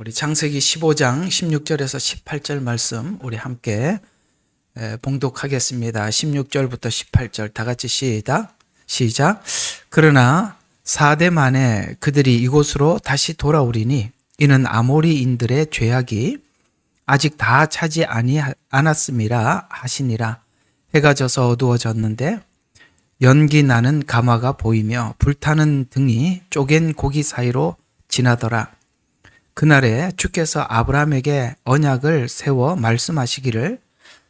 우리 창세기 15장 16절에서 18절 말씀 우리 함께 봉독하겠습니다. 16절부터 18절 다 같이 시작. 그러나 4대 만에 그들이 이곳으로 다시 돌아오리니 이는 아모리인들의 죄악이 아직 다 차지 않았음이라 하시니라. 해가 져서 어두워졌는데 연기 나는 가마가 보이며 불타는 등이 쪼갠 고기 사이로 지나더라. 그날에 주께서 아브라함에게 언약을 세워 말씀하시기를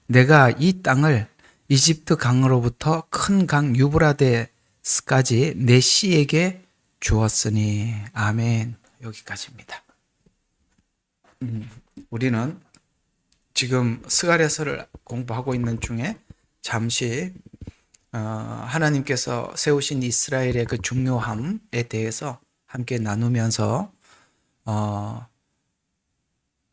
내가 이 땅을 이집트 강으로부터 큰 강 유브라데스까지 내 씨에게 주었으니. 아멘. 여기까지입니다. 우리는 지금 스가랴서를 공부하고 있는 중에 잠시 하나님께서 세우신 이스라엘의 그 중요함에 대해서 함께 나누면서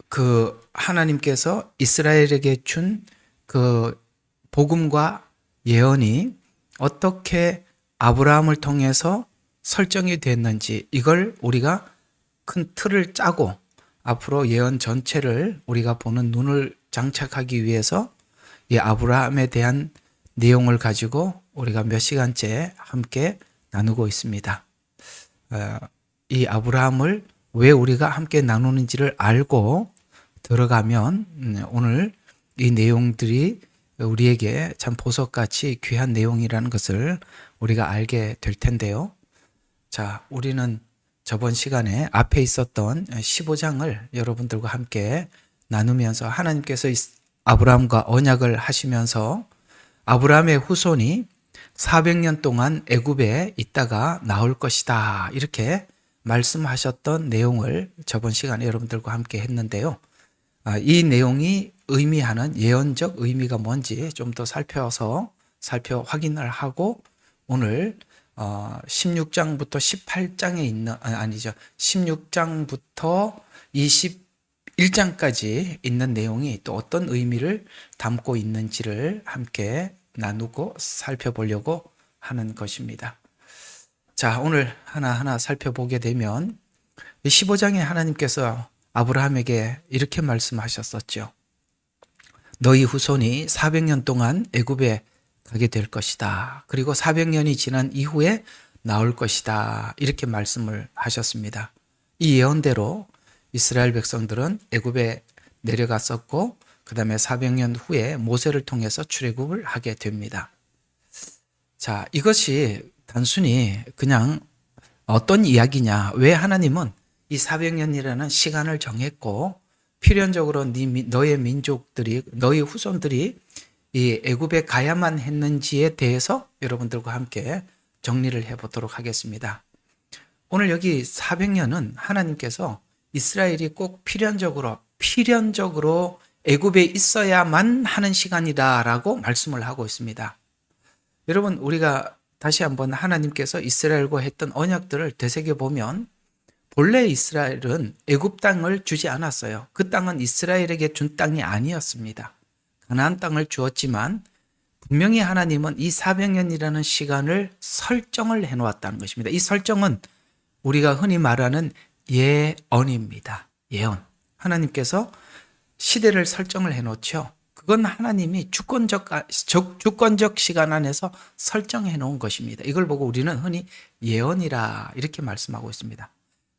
그 하나님께서 이스라엘에게 준 그 복음과 예언이 어떻게 아브라함을 통해서 설정이 됐는지 이걸 우리가 큰 틀을 짜고 앞으로 예언 전체를 우리가 보는 눈을 장착하기 위해서 이 아브라함에 대한 내용을 가지고 우리가 몇 시간째 함께 나누고 있습니다. 이 아브라함을 왜 우리가 함께 나누는지를 알고 들어가면 오늘 이 내용들이 우리에게 참 보석같이 귀한 내용이라는 것을 우리가 알게 될 텐데요. 자, 우리는 저번 시간에 앞에 있었던 15장을 여러분들과 함께 나누면서 하나님께서 아브라함과 언약을 하시면서 아브라함의 후손이 400년 동안 애굽에 있다가 나올 것이다 이렇게 말씀하셨던 내용을 저번 시간에 여러분들과 함께 했는데요. 이 내용이 의미하는 예언적 의미가 뭔지 좀 더 살펴 확인을 하고 오늘 16장부터 18장에 있는 16장부터 21장까지 있는 내용이 또 어떤 의미를 담고 있는지를 함께 나누고 살펴보려고 하는 것입니다. 자, 오늘 하나하나 살펴보게 되면 15장에 하나님께서 아브라함에게 이렇게 말씀하셨었죠. 너희 후손이 400년 동안 애굽에 가게 될 것이다. 그리고 400년이 지난 이후에 나올 것이다. 이렇게 말씀을 하셨습니다. 이 예언대로 이스라엘 백성들은 애굽에 내려갔었고 그 다음에 400년 후에 모세를 통해서 출애굽을 하게 됩니다. 자, 이것이 단순히 그냥 어떤 이야기냐. 왜 하나님은 이 400년이라는 시간을 정했고 필연적으로 너의 민족들이 너희 후손들이 이 애굽에 가야만 했는지에 대해서 여러분들과 함께 정리를 해보도록 하겠습니다. 오늘 여기 400년은 하나님께서 이스라엘이 꼭 필연적으로 애굽에 있어야만 하는 시간이다라고 말씀을 하고 있습니다. 여러분, 우리가 다시 한번 하나님께서 이스라엘과 했던 언약들을 되새겨보면 본래 이스라엘은 애굽 땅을 주지 않았어요. 그 땅은 이스라엘에게 준 땅이 아니었습니다. 가나안 땅을 주었지만 분명히 하나님은 이 400년이라는 시간을 설정을 해놓았다는 것입니다. 이 설정은 우리가 흔히 말하는 예언입니다. 예언. 하나님께서 시대를 설정을 해놓죠. 그건 하나님이 주권적 시간 안에서 설정해 놓은 것입니다. 이걸 보고 우리는 흔히 예언이라 이렇게 말씀하고 있습니다.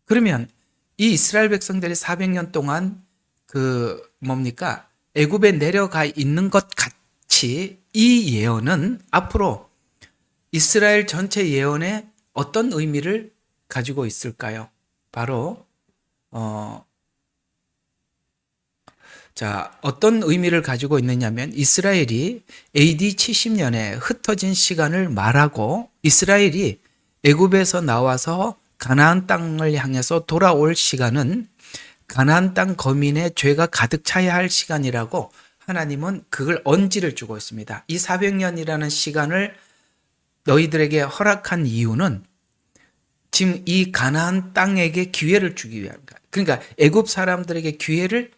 그러면 이 이스라엘 백성들이 400년 동안 애굽에 내려가 있는 것 같이 이 예언은 앞으로 이스라엘 전체 예언에 어떤 의미를 가지고 있을까요? 바로 어떤 의미를 가지고 있느냐면 이스라엘이 AD 70년에 흩어진 시간을 말하고 이스라엘이 애굽에서 나와서 가나안 땅을 향해서 돌아올 시간은 가나안 땅 거민의 죄가 가득 차야 할 시간이라고 하나님은 그걸 언지를 주고 있습니다. 이 400년이라는 시간을 너희들에게 허락한 이유는 지금 이 가나안 땅에게 기회를 주기 위한 거예요. 그러니까 애굽 사람들에게 기회를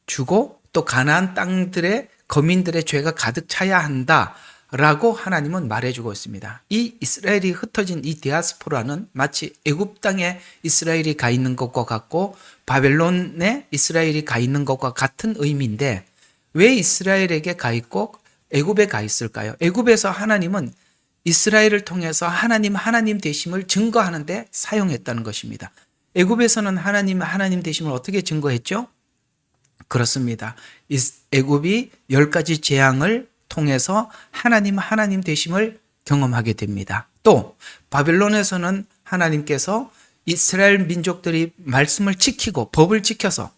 주고 또 가나안 땅들의 거민들의 죄가 가득 차야 한다 라고 하나님은 말해주고 있습니다. 이 이스라엘이 흩어진 이 디아스포라는 마치 애굽 땅에 이스라엘이 가 있는 것과 같고 바벨론에 이스라엘이 가 있는 것과 같은 의미인데 왜 이스라엘에게 가 있고 애굽에 가 있을까요? 애굽에서 하나님은 이스라엘을 통해서 하나님 되심을 증거하는데 사용했다는 것입니다. 애굽에서는 하나님 되심을 어떻게 증거했죠? 그렇습니다. 애굽이 10가지 재앙을 통해서 하나님 되심을 경험하게 됩니다. 또 바벨론에서는 하나님께서 이스라엘 민족들이 말씀을 지키고 법을 지켜서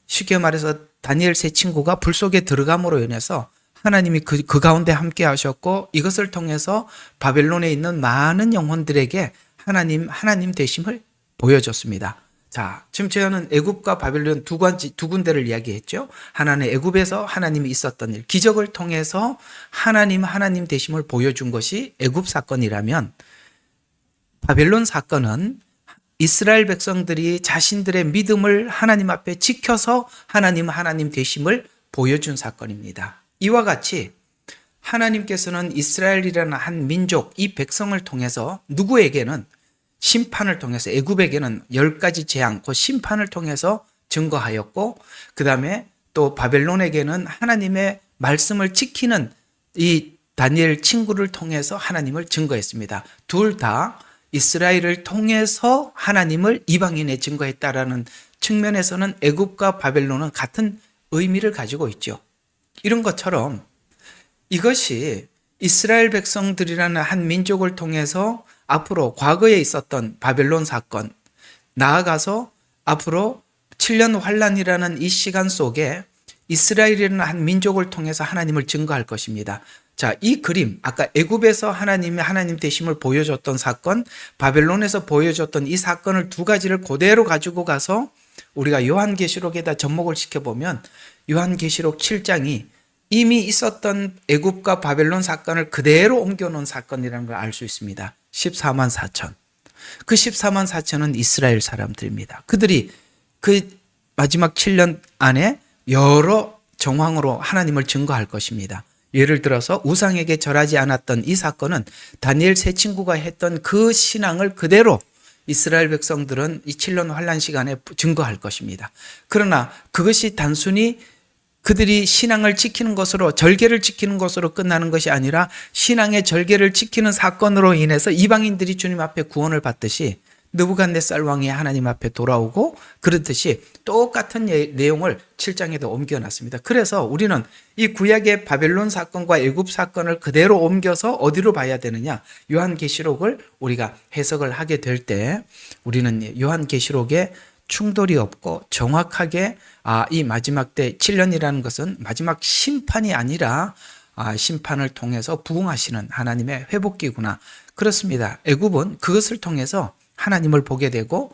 쉽게 말해서 다니엘 세 친구가 불 속에 들어감으로 인해서 하나님이 그 가운데 함께 하셨고 이것을 통해서 바벨론에 있는 많은 영혼들에게 하나님 되심을 보여줬습니다. 자, 지금 저는 애굽과 바벨론 두 군데를 이야기했죠. 하나는 애굽에서 하나님이 있었던 일, 기적을 통해서 하나님 되심을 보여준 것이 애굽 사건이라면 바벨론 사건은 이스라엘 백성들이 자신들의 믿음을 하나님 앞에 지켜서 하나님 되심을 보여준 사건입니다. 이와 같이 하나님께서는 이스라엘이라는 한 민족, 이 백성을 통해서 누구에게는 심판을 통해서 애굽에게는 10가지 재앙, 그 심판을 통해서 증거하였고 그 다음에 또 바벨론에게는 하나님의 말씀을 지키는 이 다니엘 친구를 통해서 하나님을 증거했습니다. 둘 다 이스라엘을 통해서 하나님을 이방인에 증거했다라는 측면에서는 애굽과 바벨론은 같은 의미를 가지고 있죠. 이런 것처럼 이것이 이스라엘 백성들이라는 한 민족을 통해서 앞으로 과거에 있었던 바벨론 사건, 나아가서 앞으로 7년 환란이라는 이 시간 속에 이스라엘이라는 한 민족을 통해서 하나님을 증거할 것입니다. 자, 이 그림, 아까 애굽에서 하나님 되심을 보여줬던 사건, 바벨론에서 보여줬던 이 사건을 두 가지를 그대로 가지고 가서 우리가 요한계시록에다 접목을 시켜보면 요한계시록 7장이 이미 있었던 애굽과 바벨론 사건을 그대로 옮겨놓은 사건이라는 걸 알 수 있습니다. 14만 4천. 그 14만 4천은 이스라엘 사람들입니다. 그들이 그 마지막 7년 안에 여러 정황으로 하나님을 증거할 것입니다. 예를 들어서 우상에게 절하지 않았던 이 사건은 다니엘 세 친구가 했던 그 신앙을 그대로 이스라엘 백성들은 이 7년 환란 시간에 증거할 것입니다. 그러나 그것이 단순히 그들이 신앙을 지키는 것으로 절개를 지키는 것으로 끝나는 것이 아니라 신앙의 절개를 지키는 사건으로 인해서 이방인들이 주님 앞에 구원을 받듯이 느부갓네살 왕이 하나님 앞에 돌아오고 그렇듯이 똑같은 내용을 7장에도 옮겨놨습니다. 그래서 우리는 이 구약의 바벨론 사건과 애굽 사건을 그대로 옮겨서 어디로 봐야 되느냐? 요한계시록을 우리가 해석을 하게 될 때 우리는 요한계시록에 충돌이 없고 정확하게 이 마지막 때 7년이라는 것은 마지막 심판이 아니라 심판을 통해서 부흥하시는 하나님의 회복기구나. 그렇습니다. 애굽은 그것을 통해서 하나님을 보게 되고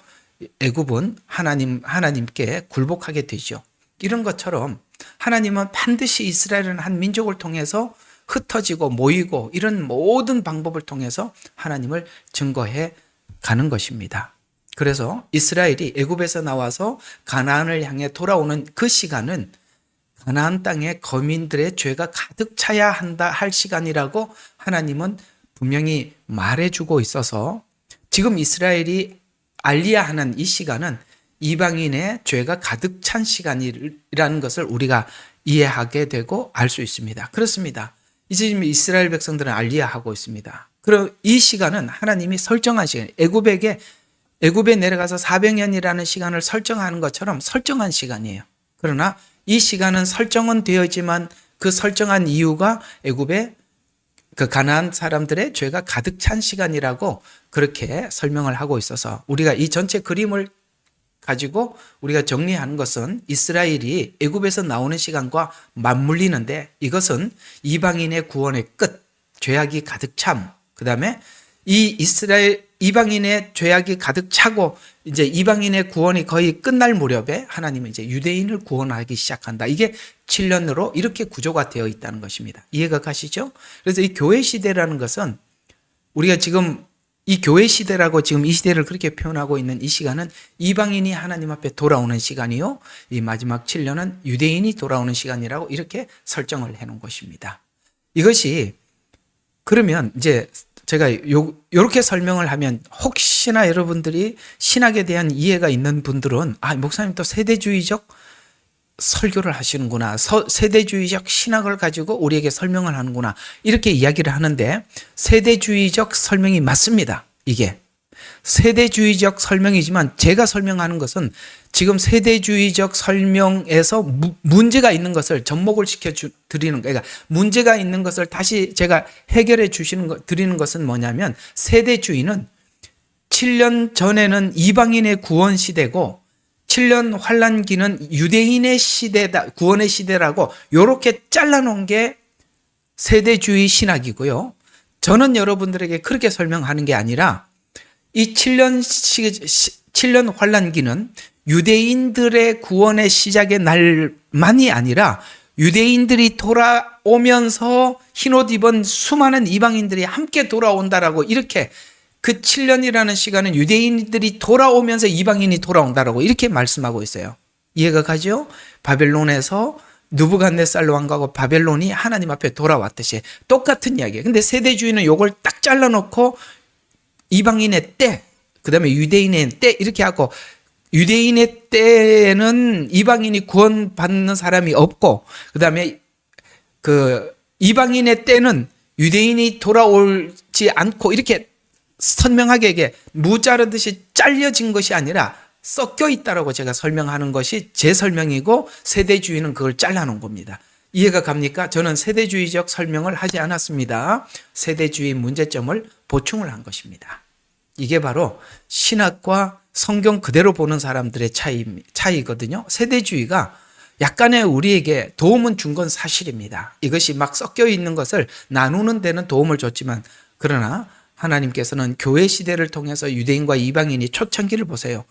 애굽은 하나님께 굴복하게 되죠. 이런 것처럼 하나님은 반드시 이스라엘은 한 민족을 통해서 흩어지고 모이고 이런 모든 방법을 통해서 하나님을 증거해 가는 것입니다. 그래서 이스라엘이 애굽에서 나와서 가나안을 향해 돌아오는 그 시간은 가나안 땅에 거민들의 죄가 가득 차야 할 시간이라고 하나님은 분명히 말해주고 있어서 지금 이스라엘이 알리야하는 이 시간은 이방인의 죄가 가득 찬 시간이라는 것을 우리가 이해하게 되고 알 수 있습니다. 그렇습니다. 이제 지금 이스라엘 백성들은 알리야하고 있습니다. 그럼 이 시간은 하나님이 설정한 시간, 애굽에 내려가서 400년이라는 시간을 설정하는 것처럼 설정한 시간이에요. 그러나 이 시간은 설정은 되었지만 그 설정한 이유가 애굽의 그 가나안 사람들의 죄가 가득 찬 시간이라고 그렇게 설명을 하고 있어서 우리가 이 전체 그림을 가지고 우리가 정리하는 것은 이스라엘이 애굽에서 나오는 시간과 맞물리는데 이것은 이방인의 구원의 끝, 죄악이 가득 참, 그 다음에 이 이방인의 죄악이 가득 차고 이제 이방인의 구원이 거의 끝날 무렵에 하나님은 이제 유대인을 구원하기 시작한다. 이게 7년으로 이렇게 구조가 되어 있다는 것입니다. 이해가 가시죠? 그래서 이 교회 시대라는 것은 우리가 지금 이 교회 시대라고 지금 이 시대를 그렇게 표현하고 있는 이 시간은 이방인이 하나님 앞에 돌아오는 시간이요. 이 마지막 7년은 유대인이 돌아오는 시간이라고 이렇게 설정을 해 놓은 것입니다. 이것이 그러면 이제 제가 요렇게 설명을 하면 혹시나 여러분들이 신학에 대한 이해가 있는 분들은 목사님 또 세대주의적 설교를 하시는구나. 세대주의적 신학을 가지고 우리에게 설명을 하는구나. 이렇게 이야기를 하는데 세대주의적 설명이 맞습니다. 이게. 세대주의적 설명이지만 제가 설명하는 것은 지금 세대주의적 설명에서 문제가 있는 것을 접목을 시켜 드리는 거예요. 그러니까 문제가 있는 것을 다시 제가 해결해 드리는 것은 뭐냐면 세대주의는 7년 전에는 이방인의 구원 시대고 7년 환란기는 유대인의 시대다, 구원의 시대라고 이렇게 잘라놓은 게 세대주의 신학이고요. 저는 여러분들에게 그렇게 설명하는 게 아니라 이 7년 환란기는 유대인들의 구원의 시작의 날만이 아니라 유대인들이 돌아오면서 흰옷 입은 수많은 이방인들이 함께 돌아온다라고 이렇게 그 7년이라는 시간은 유대인들이 돌아오면서 이방인이 돌아온다라고 이렇게 말씀하고 있어요. 이해가 가죠? 바벨론에서 느부갓네살 왕가고 바벨론이 하나님 앞에 돌아왔듯이 똑같은 이야기예요. 근데 세대주의는 이걸 딱 잘라놓고 이방인의 때, 그 다음에 유대인의 때 이렇게 하고 유대인의 때에는 이방인이 구원받는 사람이 없고 그 다음에 그 이방인의 때는 유대인이 돌아오지 않고 이렇게 선명하게 이게 무 자르듯이 잘려진 것이 아니라 섞여 있다라고 제가 설명하는 것이 제 설명이고 세대주의는 그걸 잘라놓은 겁니다. 이해가 갑니까? 저는 세대주의적 설명을 하지 않았습니다. 세대주의 문제점을 보충을 한 것입니다. 이게 바로 신학과 성경 그대로 보는 사람들의 차이거든요. 세대주의가 약간의 우리에게 도움은 준 건 사실입니다. 이것이 막 섞여 있는 것을 나누는 데는 도움을 줬지만 그러나 하나님께서는 교회 시대를 통해서 유대인과 이방인이 초창기를 보세요.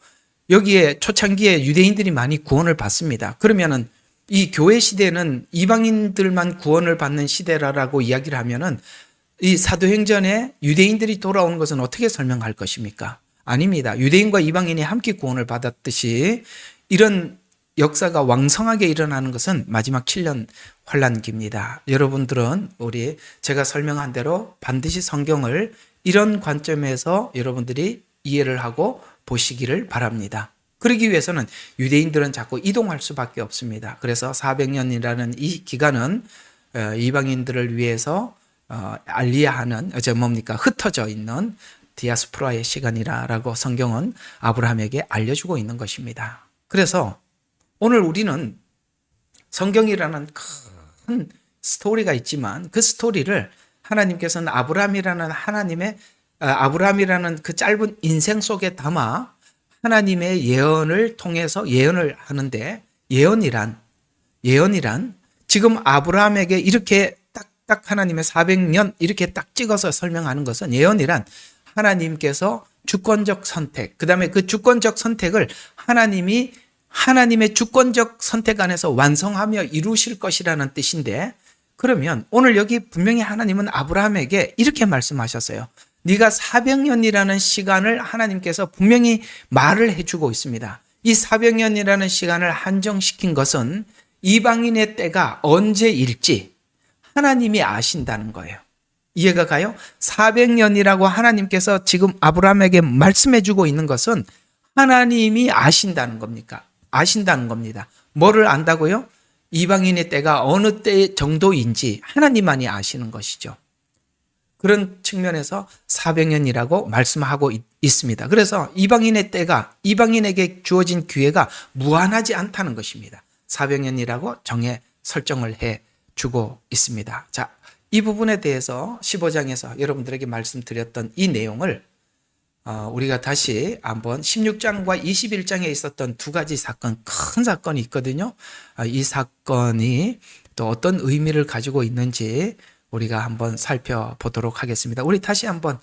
여기에 초창기에 유대인들이 많이 구원을 받습니다. 그러면은 이 교회 시대는 이방인들만 구원을 받는 시대라고 이야기를 하면은 이 사도행전에 유대인들이 돌아오는 것은 어떻게 설명할 것입니까? 아닙니다. 유대인과 이방인이 함께 구원을 받았듯이 이런 역사가 왕성하게 일어나는 것은 마지막 7년 환란기입니다. 여러분들은 제가 설명한 대로 반드시 성경을 이런 관점에서 여러분들이 이해를 하고 보시기를 바랍니다. 그러기 위해서는 유대인들은 자꾸 이동할 수밖에 없습니다. 그래서 400년이라는 이 기간은 이방인들을 위해서 알리야하는 흩어져 있는 디아스포라의 시간이라고 성경은 아브라함에게 알려주고 있는 것입니다. 그래서 오늘 우리는 성경이라는 큰 스토리가 있지만 그 스토리를 하나님께서는 아브라함이라는 그 짧은 인생 속에 담아 하나님의 예언을 통해서 예언을 하는데 예언이란 지금 아브라함에게 이렇게 딱 하나님의 400년 이렇게 딱 찍어서 설명하는 것은 예언이란 하나님께서 주권적 선택, 그 다음에 그 주권적 선택을 하나님의 주권적 선택 안에서 완성하며 이루실 것이라는 뜻인데 그러면 오늘 여기 분명히 하나님은 아브라함에게 이렇게 말씀하셨어요. 네가 400년이라는 시간을 하나님께서 분명히 말을 해주고 있습니다. 이 400년이라는 시간을 한정시킨 것은 이방인의 때가 언제일지 하나님이 아신다는 거예요. 이해가 가요? 400년이라고 하나님께서 지금 아브라함에게 말씀해주고 있는 것은 하나님이 아신다는 겁니다. 뭐를 안다고요? 이방인의 때가 어느 때 정도인지 하나님만이 아시는 것이죠. 그런 측면에서 400년이라고 말씀하고 있습니다. 그래서 이방인의 때가 이방인에게 주어진 기회가 무한하지 않다는 것입니다. 400년이라고 설정을 해주고 있습니다. 자, 이 부분에 대해서 15장에서 여러분들에게 말씀드렸던 이 내용을 우리가 다시 한번 16장과 21장에 있었던 두 가지 큰 사건이 있거든요. 이 사건이 또 어떤 의미를 가지고 있는지 우리가 한번 살펴보도록 하겠습니다. 우리 다시 한번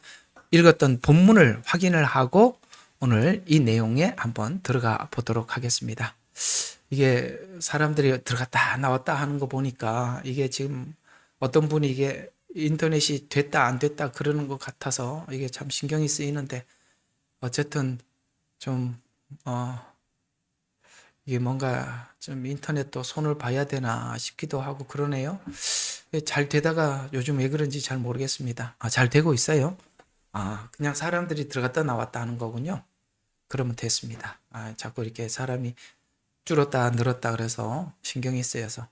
읽었던 본문을 확인을 하고 오늘 이 내용에 한번 들어가 보도록 하겠습니다. 이게 사람들이 들어갔다 나왔다 하는 거 보니까 이게 지금 어떤 분이 이게 인터넷이 됐다 안 됐다 그러는 것 같아서 이게 참 신경이 쓰이는데 어쨌든 좀 이게 뭔가 좀 인터넷도 손을 봐야 되나 싶기도 하고 그러네요. 잘 되다가 요즘 왜 그런지 잘 모르겠습니다. 잘 되고 있어요. 그냥 사람들이 들어갔다 나왔다 하는 거군요. 그러면 됐습니다. 자꾸 이렇게 사람이 줄었다 늘었다 그래서 신경이 쓰여서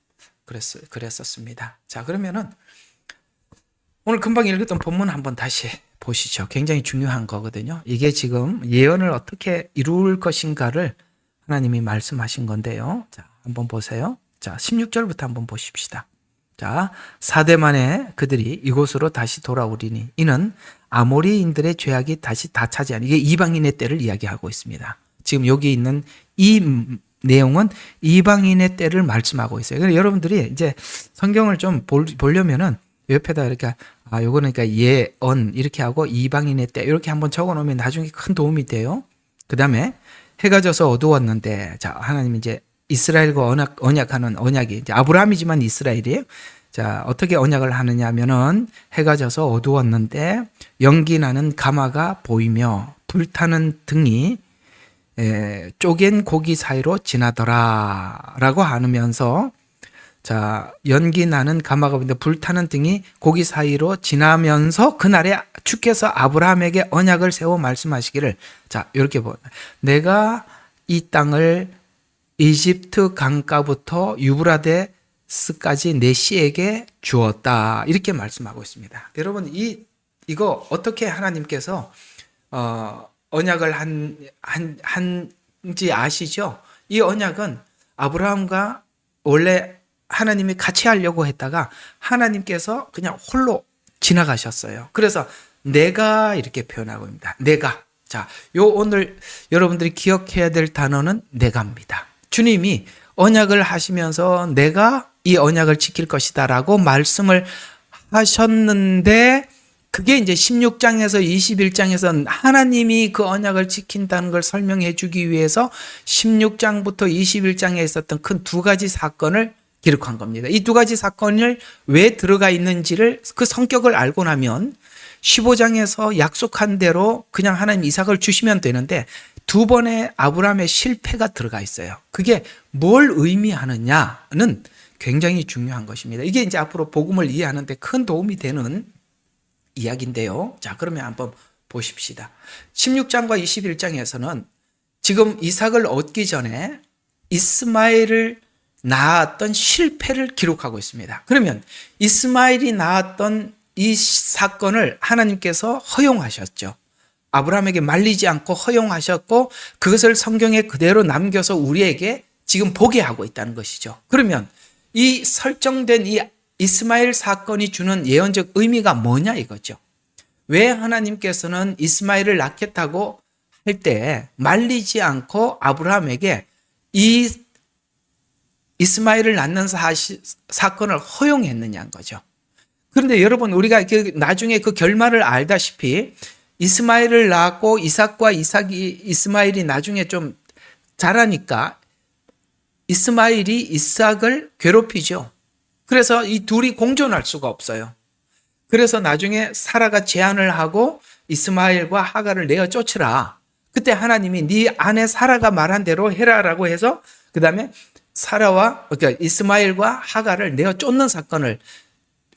그랬었습니다. 자, 그러면은 오늘 금방 읽었던 본문 한번 다시 보시죠. 굉장히 중요한 거거든요. 이게 지금 예언을 어떻게 이룰 것인가를 하나님이 말씀하신 건데요. 자, 한번 보세요. 자, 16절부터 한번 보십시다. 자, 4대 만에 그들이 이곳으로 다시 돌아오리니 이는 아모리인들의 죄악이 다시 다 차지하는, 이게 이방인의 때를 이야기하고 있습니다. 지금 여기 있는 이 내용은 이방인의 때를 말씀하고 있어요. 그래서 여러분들이 이제 성경을 좀 보려면은 옆에다 이렇게 요거는 그러니까 예언 이렇게 하고 이방인의 때 이렇게 한번 적어 놓으면 나중에 큰 도움이 돼요. 그다음에 해가 져서 어두웠는데, 자, 하나님이 이제 이스라엘과 언약하는 언약이 이제 아브라함이지만 이스라엘이에요. 자, 어떻게 언약을 하느냐면은 해가 져서 어두웠는데 연기 나는 가마가 보이며 불타는 등이 쪼갠 고기 사이로 지나더라라고 하면서, 자, 연기 나는 가마가 보이는데 불타는 등이 고기 사이로 지나면서 그날에 주께서 아브라함에게 언약을 세워 말씀하시기를, 자, 이렇게 내가 이 땅을 이집트 강가부터 유브라데스까지 내 씨에게 주었다, 이렇게 말씀하고 있습니다. 여러분, 이거 어떻게 하나님께서 언약을 한지 아시죠? 이 언약은 아브라함과 원래 하나님이 같이 하려고 했다가 하나님께서 그냥 홀로 지나가셨어요. 그래서 내가 이렇게 표현하고 있습니다. 내가. 자, 오늘 여러분들이 기억해야 될 단어는 내가입니다. 주님이 언약을 하시면서 내가 이 언약을 지킬 것이다 라고 말씀을 하셨는데, 그게 이제 16장에서 21장에서 하나님이 그 언약을 지킨다는 걸 설명해 주기 위해서 16장부터 21장에 있었던 큰 두 가지 사건을 기록한 겁니다. 이 두 가지 사건을 왜 들어가 있는지를, 그 성격을 알고 나면 15장에서 약속한 대로 그냥 하나님 이삭을 주시면 되는데 두 번의 아브라함의 실패가 들어가 있어요. 그게 뭘 의미하느냐는 굉장히 중요한 것입니다. 이게 이제 앞으로 복음을 이해하는 데 큰 도움이 되는 이야기인데요. 자, 그러면 한번 보십시다. 16장과 21장에서는 지금 이삭을 얻기 전에 이스마엘을 낳았던 실패를 기록하고 있습니다. 그러면 이스마엘이 낳았던 이 사건을 하나님께서 허용하셨죠. 아브라함에게 말리지 않고 허용하셨고 그것을 성경에 그대로 남겨서 우리에게 지금 보게 하고 있다는 것이죠. 그러면 이 설정된 이 이스마엘 사건이 주는 예언적 의미가 뭐냐 이거죠. 왜 하나님께서는 이스마엘을 낳겠다고 할 때 말리지 않고 아브라함에게 이 이스마엘을 낳는 사건을 허용했느냐는 거죠. 그런데 여러분, 우리가 나중에 그 결말을 알다시피 이스마엘을 낳았고 이삭과 이스마엘이 나중에 좀 자라니까 이스마엘이 이삭을 괴롭히죠. 그래서 이 둘이 공존할 수가 없어요. 그래서 나중에 사라가 제안을 하고 이스마엘과 하갈을 내어 쫓으라. 그때 하나님이 네 아내 사라가 말한 대로 해라라고 해서 그 다음에 그러니까 이스마엘과 하갈을 내어 쫓는 사건을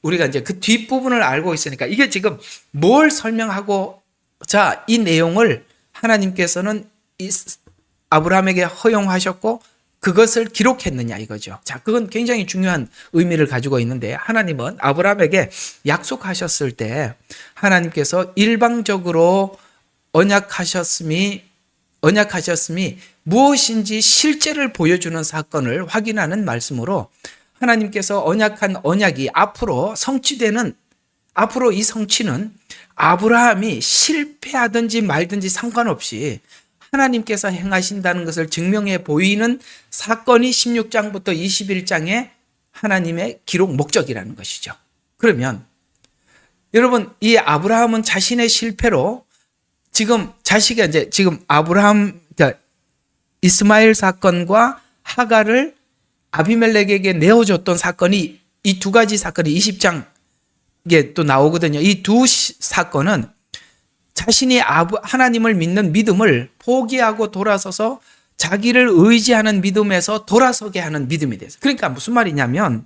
우리가 이제 그 뒷부분을 알고 있으니까 이게 지금 뭘 설명하고, 자, 이 내용을 하나님께서는 아브라함에게 허용하셨고 그것을 기록했느냐 이거죠. 자, 그건 굉장히 중요한 의미를 가지고 있는데, 하나님은 아브라함에게 약속하셨을 때 하나님께서 일방적으로 언약하셨음이 무엇인지 실제를 보여주는 사건을 확인하는 말씀으로 하나님께서 언약한 언약이 앞으로 이 성취는 아브라함이 실패하든지 말든지 상관없이 하나님께서 행하신다는 것을 증명해 보이는 사건이 16장부터 21장의 하나님의 기록 목적이라는 것이죠. 그러면 여러분, 이 아브라함은 자신의 실패로 지금 그러니까 이스마엘 사건과 하갈을 아비멜렉에게 내어줬던 사건이, 이 두 가지 사건이 20장에 또 나오거든요. 이 두 사건은 자신이 하나님을 믿는 믿음을 포기하고 돌아서서 자기를 의지하는 믿음에서 돌아서게 하는 믿음이 됐어요. 그러니까 무슨 말이냐면,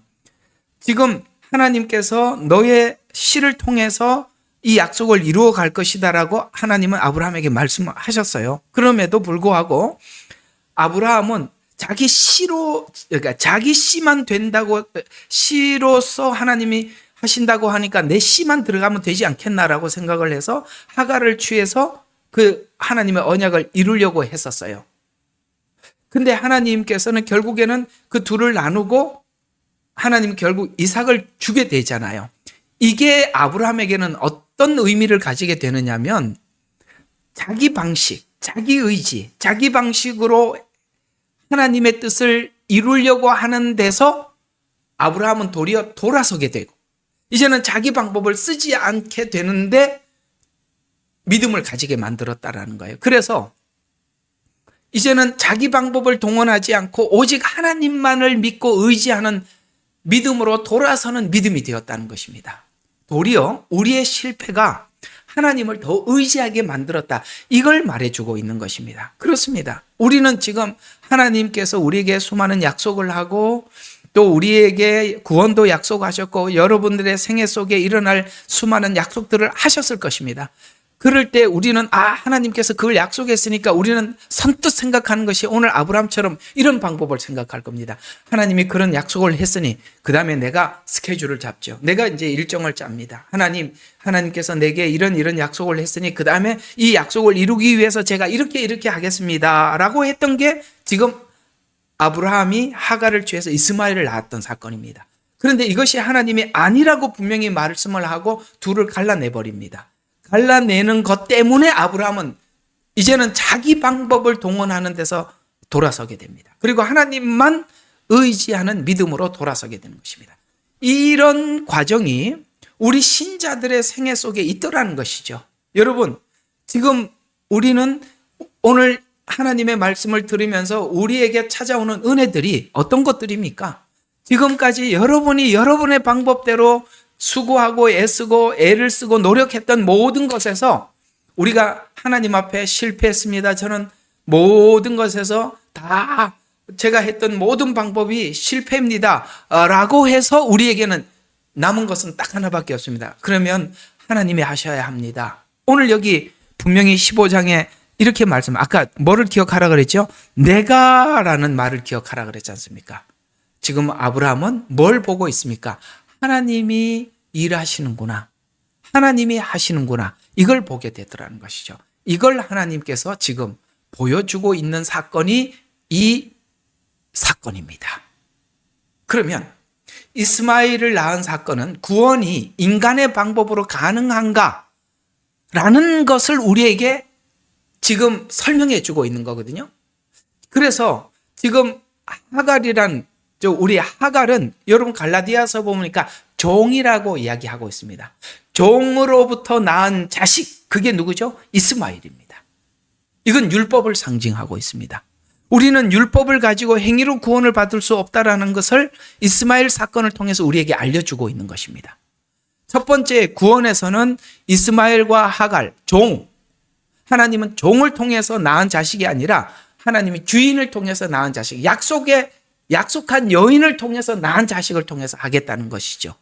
지금 하나님께서 너의 씨를 통해서 이 약속을 이루어 갈 것이다라고 하나님은 아브라함에게 말씀하셨어요. 그럼에도 불구하고 아브라함은 자기 씨로, 그러니까 자기 씨만 된다고, 씨로서 하나님이 하신다고 하니까 내 씨만 들어가면 되지 않겠나라고 생각을 해서 하갈을 취해서 그 하나님의 언약을 이루려고 했었어요. 근데 하나님께서는 결국에는 그 둘을 나누고 하나님 결국 이삭을 주게 되잖아요. 이게 아브라함에게는 어떤 의미를 가지게 되느냐면 자기 방식, 자기 의지, 자기 방식으로 하나님의 뜻을 이루려고 하는 데서 아브라함은 도리어 돌아서게 되고 이제는 자기 방법을 쓰지 않게 되는데 믿음을 가지게 만들었다라는 거예요. 그래서 이제는 자기 방법을 동원하지 않고 오직 하나님만을 믿고 의지하는 믿음으로 돌아서는 믿음이 되었다는 것입니다. 도리어 우리의 실패가 하나님을 더 의지하게 만들었다. 이걸 말해주고 있는 것입니다. 그렇습니다. 우리는 지금 하나님께서 우리에게 수많은 약속을 하고 또 우리에게 구원도 약속하셨고 여러분들의 생애 속에 일어날 수많은 약속들을 하셨을 것입니다. 그럴 때 우리는 하나님께서 그걸 약속했으니까 우리는 선뜻 생각하는 것이 오늘 아브라함처럼 이런 방법을 생각할 겁니다. 하나님이 그런 약속을 했으니 그 다음에 내가 스케줄을 잡죠. 내가 이제 일정을 짭니다. 하나님께서 내게 이런 약속을 했으니 그 다음에 이 약속을 이루기 위해서 제가 이렇게 하겠습니다 라고 했던 게 지금 아브라함이 하갈을 취해서 이스마엘을 낳았던 사건입니다. 그런데 이것이 하나님이 아니라고 분명히 말씀을 하고 둘을 갈라내버립니다. 갈라내는 것 때문에 아브라함은 이제는 자기 방법을 동원하는 데서 돌아서게 됩니다. 그리고 하나님만 의지하는 믿음으로 돌아서게 되는 것입니다. 이런 과정이 우리 신자들의 생애 속에 있더라는 것이죠. 여러분, 지금 우리는 오늘 하나님의 말씀을 들으면서 우리에게 찾아오는 은혜들이 어떤 것들입니까? 지금까지 여러분이 여러분의 방법대로 수고하고 애쓰고 애를 쓰고 노력했던 모든 것에서 우리가 하나님 앞에 실패했습니다. 저는 모든 것에서 다 제가 했던 모든 방법이 실패입니다. 라고 해서 우리에게는 남은 것은 딱 하나밖에 없습니다. 그러면 하나님이 하셔야 합니다. 오늘 여기 분명히 15장에 이렇게 아까 뭐를 기억하라 그랬죠? 내가라는 말을 기억하라 그랬지 않습니까? 지금 아브라함은 뭘 보고 있습니까? 하나님이 일하시는구나. 하나님이 하시는구나. 이걸 보게 되더라는 것이죠. 이걸 하나님께서 지금 보여주고 있는 사건이 이 사건입니다. 그러면 이스마엘을 낳은 사건은 구원이 인간의 방법으로 가능한가? 라는 것을 우리에게 지금 설명해 주고 있는 거거든요. 그래서 지금 하갈이란 우리 하갈은 여러분 갈라디아서 보니까 종이라고 이야기하고 있습니다. 종으로부터 낳은 자식, 그게 누구죠? 이스마엘입니다. 이건 율법을 상징하고 있습니다. 우리는 율법을 가지고 행위로 구원을 받을 수 없다라는 것을 이스마엘 사건을 통해서 우리에게 알려주고 있는 것입니다. 첫 번째 구원에서는 이스마엘과 하갈, 종, 하나님은 종을 통해서 낳은 자식이 아니라 하나님이 주인을 통해서 낳은 자식, 약속한 여인을 통해서 낳은 자식을 통해서 하겠다는 것이죠.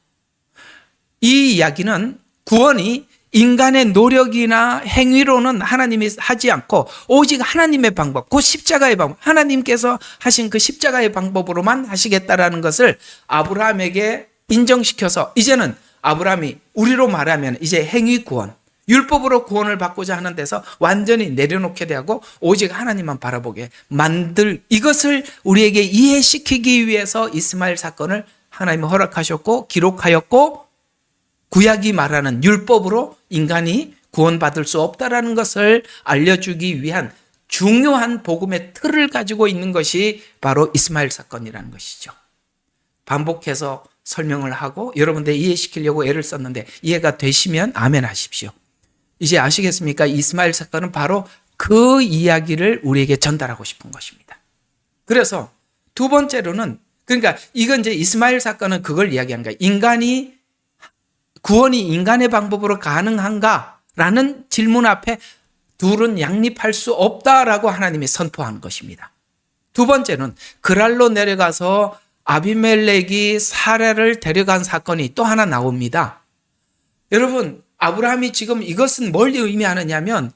이 이야기는 구원이 인간의 노력이나 행위로는 하나님이 하지 않고 오직 하나님의 방법, 그 십자가의 방법, 하나님께서 하신 그 십자가의 방법으로만 하시겠다라는 것을 아브라함에게 인정시켜서 이제는 아브라함이 우리로 말하면 이제 행위 구원, 율법으로 구원을 받고자 하는 데서 완전히 내려놓게 되고 오직 하나님만 바라보게 만들 이것을 우리에게 이해시키기 위해서 이스마엘 사건을 하나님이 허락하셨고 기록하였고 구약이 말하는 율법으로 인간이 구원받을 수 없다라는 것을 알려주기 위한 중요한 복음의 틀을 가지고 있는 것이 바로 이스마엘 사건이라는 것이죠. 반복해서 설명을 하고 여러분들 이해시키려고 애를 썼는데 이해가 되시면 아멘 하십시오. 이제 아시겠습니까? 이스마엘 사건은 바로 그 이야기를 우리에게 전달하고 싶은 것입니다. 그래서 두 번째로는 그러니까 이건 이제 이스마엘 사건은 그걸 이야기하는 거예요. 구원이 인간의 방법으로 가능한가라는 질문 앞에 둘은 양립할 수 없다라고 하나님이 선포한 것입니다. 두 번째는 그랄로 내려가서 아비멜렉이 사라를 데려간 사건이 또 하나 나옵니다. 여러분, 아브라함이 지금 이것은 뭘 의미하느냐면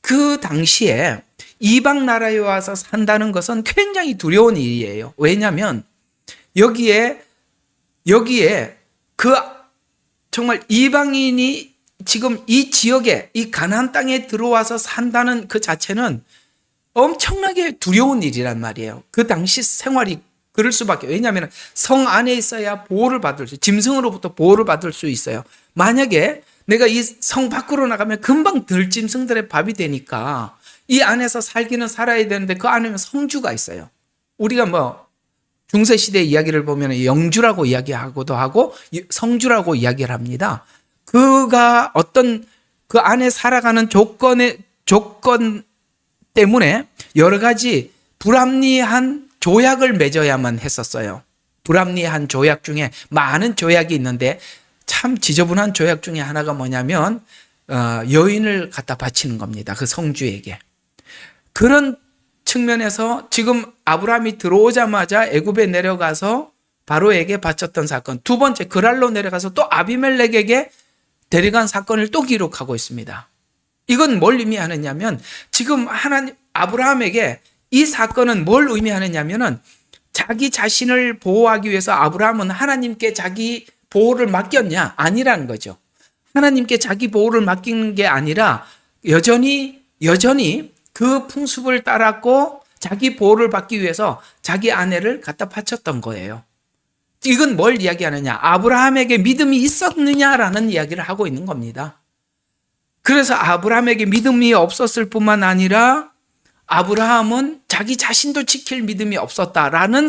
그 당시에 이방 나라에 와서 산다는 것은 굉장히 두려운 일이에요. 왜냐하면 여기에 그 정말 이방인이 지금 이 지역에 이 가나안 땅에 들어와서 산다는 그 자체는 엄청나게 두려운 일이란 말이에요. 그 당시 생활이 그럴 수밖에. 왜냐하면 성 안에 있어야 보호를 받을 수, 짐승으로부터 보호를 받을 수 있어요. 만약에 내가 이 성 밖으로 나가면 금방 들짐승들의 밥이 되니까 이 안에서 살기는 살아야 되는데 그 안에는 성주가 있어요. 우리가 뭐 중세시대 이야기를 보면 영주라고 이야기하고도 하고 성주라고 이야기를 합니다. 그가 어떤 그 안에 살아가는 조건 때문에 여러 가지 불합리한 조약을 맺어야만 했었어요. 불합리한 조약 중에 많은 조약이 있는데 참 지저분한 조약 중에 하나가 뭐냐면 여인을 갖다 바치는 겁니다. 그 성주에게. 그런 측면에서 지금 아브라함이 들어오자마자 애굽에 내려가서 바로에게 바쳤던 사건, 두 번째 그랄로 내려가서 또 아비멜렉에게 데려간 사건을 또 기록하고 있습니다. 이건 뭘 의미하느냐면 지금 아브라함에게 이 사건은 뭘 의미하느냐면은 자기 자신을 보호하기 위해서 아브라함은 하나님께 자기 보호를 맡겼냐? 아니라는 거죠. 하나님께 자기 보호를 맡기는 게 아니라 여전히 그 풍습을 따랐고 자기 보호를 받기 위해서 자기 아내를 갖다 바쳤던 거예요. 이건 뭘 이야기하느냐? 아브라함에게 믿음이 있었느냐라는 이야기를 하고 있는 겁니다. 그래서 아브라함에게 믿음이 없었을 뿐만 아니라 아브라함은 자기 자신도 지킬 믿음이 없었다라는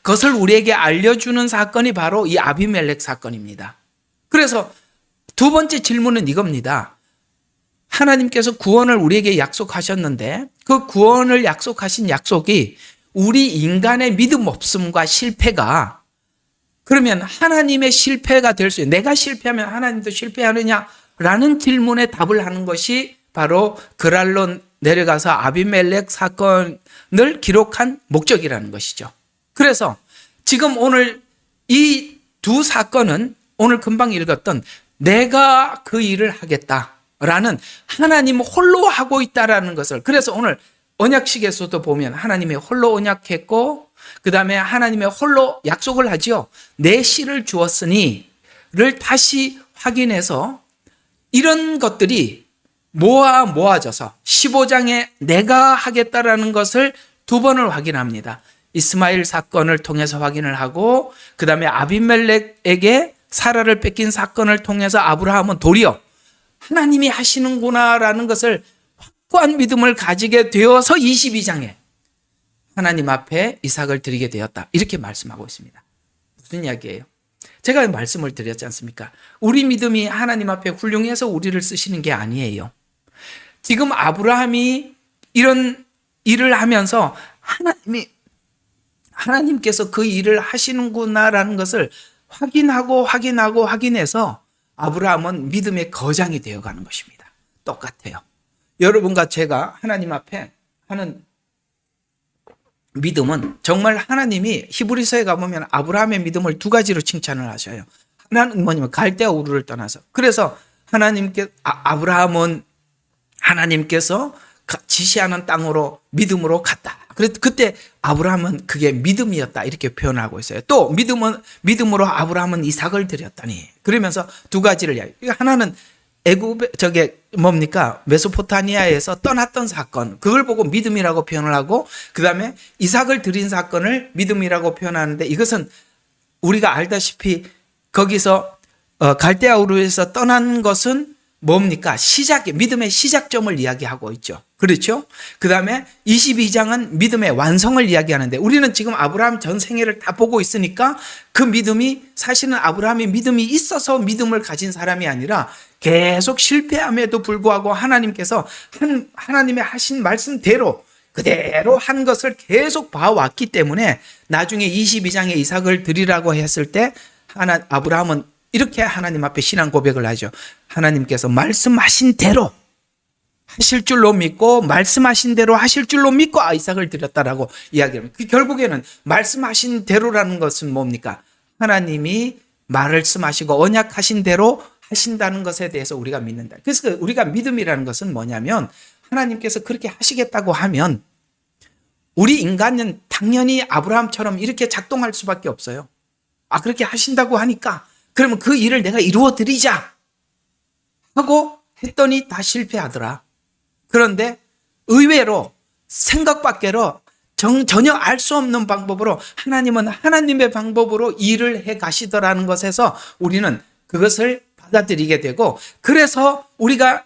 것을 우리에게 알려주는 사건이 바로 이 아비멜렉 사건입니다. 그래서 두 번째 질문은 이겁니다. 하나님께서 구원을 우리에게 약속하셨는데 그 구원을 약속하신 약속이 우리 인간의 믿음 없음과 실패가 그러면 하나님의 실패가 될 수 있는, 내가 실패하면 하나님도 실패하느냐라는 질문에 답을 하는 것이 바로 그랄로 내려가서 아비멜렉 사건을 기록한 목적이라는 것이죠. 그래서 지금 오늘 이 두 사건은 오늘 금방 읽었던 내가 그 일을 하겠다라는 하나님 홀로 하고 있다라는 것을, 그래서 오늘 언약식에서도 보면 하나님이 홀로 언약했고 그 다음에 하나님의 홀로 약속을 하지요. 내 씨를 주었으니를 다시 확인해서 이런 것들이 모아져서 15장에 내가 하겠다라는 것을 두 번을 확인합니다. 이스마엘 사건을 통해서 확인을 하고 그 다음에 아비멜렉에게 사라를 뺏긴 사건을 통해서 아브라함은 도리어 하나님이 하시는구나라는 것을 확고한 믿음을 가지게 되어서 22장에 하나님 앞에 이삭을 드리게 되었다. 이렇게 말씀하고 있습니다. 무슨 이야기예요? 제가 말씀을 드렸지 않습니까? 우리 믿음이 하나님 앞에 훌륭해서 우리를 쓰시는 게 아니에요. 지금 아브라함이 이런 일을 하면서 하나님께서 그 일을 하시는구나라는 것을 확인해서 아브라함은 믿음의 거장이 되어가는 것입니다. 똑같아요. 여러분과 제가 하나님 앞에 하는 믿음은 정말 하나님이 히브리서에 가보면 아브라함의 믿음을 두 가지로 칭찬을 하셔요. 하나는 뭐냐면 갈대아 우르를 떠나서. 그래서 아브라함은 하나님께서 지시하는 땅으로 믿음으로 갔다. 그때 아브라함은 그게 믿음이었다 이렇게 표현하고 있어요. 또 믿음으로 아브라함은 이삭을 드렸다니. 그러면서 두 가지를 이야기해요. 하나는 메소포타미아에서 떠났던 사건, 그걸 보고 믿음이라고 표현을 하고 그 다음에 이삭을 드린 사건을 믿음이라고 표현하는데 이것은 우리가 알다시피 거기서 갈대아 우르에서 떠난 것은 뭡니까? 믿음의 시작점을 이야기하고 있죠. 그렇죠? 그 다음에 22장은 믿음의 완성을 이야기하는데 우리는 지금 아브라함 전 생애를 다 보고 있으니까 그 믿음이 사실은 아브라함이 믿음이 있어서 믿음을 가진 사람이 아니라 계속 실패함에도 불구하고 하나님께서 하나님의 하신 말씀대로 그대로 한 것을 계속 봐왔기 때문에 나중에 22장에 이삭을 드리라고 했을 때 아브라함은 이렇게 하나님 앞에 신앙 고백을 하죠. 하나님께서 말씀하신 대로 하실 줄로 믿고 말씀하신 대로 하실 줄로 믿고 이삭을 드렸다라고 이야기합니다. 결국에는 말씀하신 대로라는 것은 뭡니까? 하나님이 말씀하시고 언약하신 대로 하신다는 것에 대해서 우리가 믿는다. 그래서 우리가 믿음이라는 것은 뭐냐면 하나님께서 그렇게 하시겠다고 하면 우리 인간은 당연히 아브라함처럼 이렇게 작동할 수밖에 없어요. 그렇게 하신다고 하니까 그러면 그 일을 내가 이루어 드리자 하고 했더니 다 실패하더라. 그런데 의외로 생각 밖으로 전혀 알 수 없는 방법으로 하나님은 하나님의 방법으로 일을 해 가시더라는 것에서 우리는 그것을 받아들이게 되고, 그래서 우리가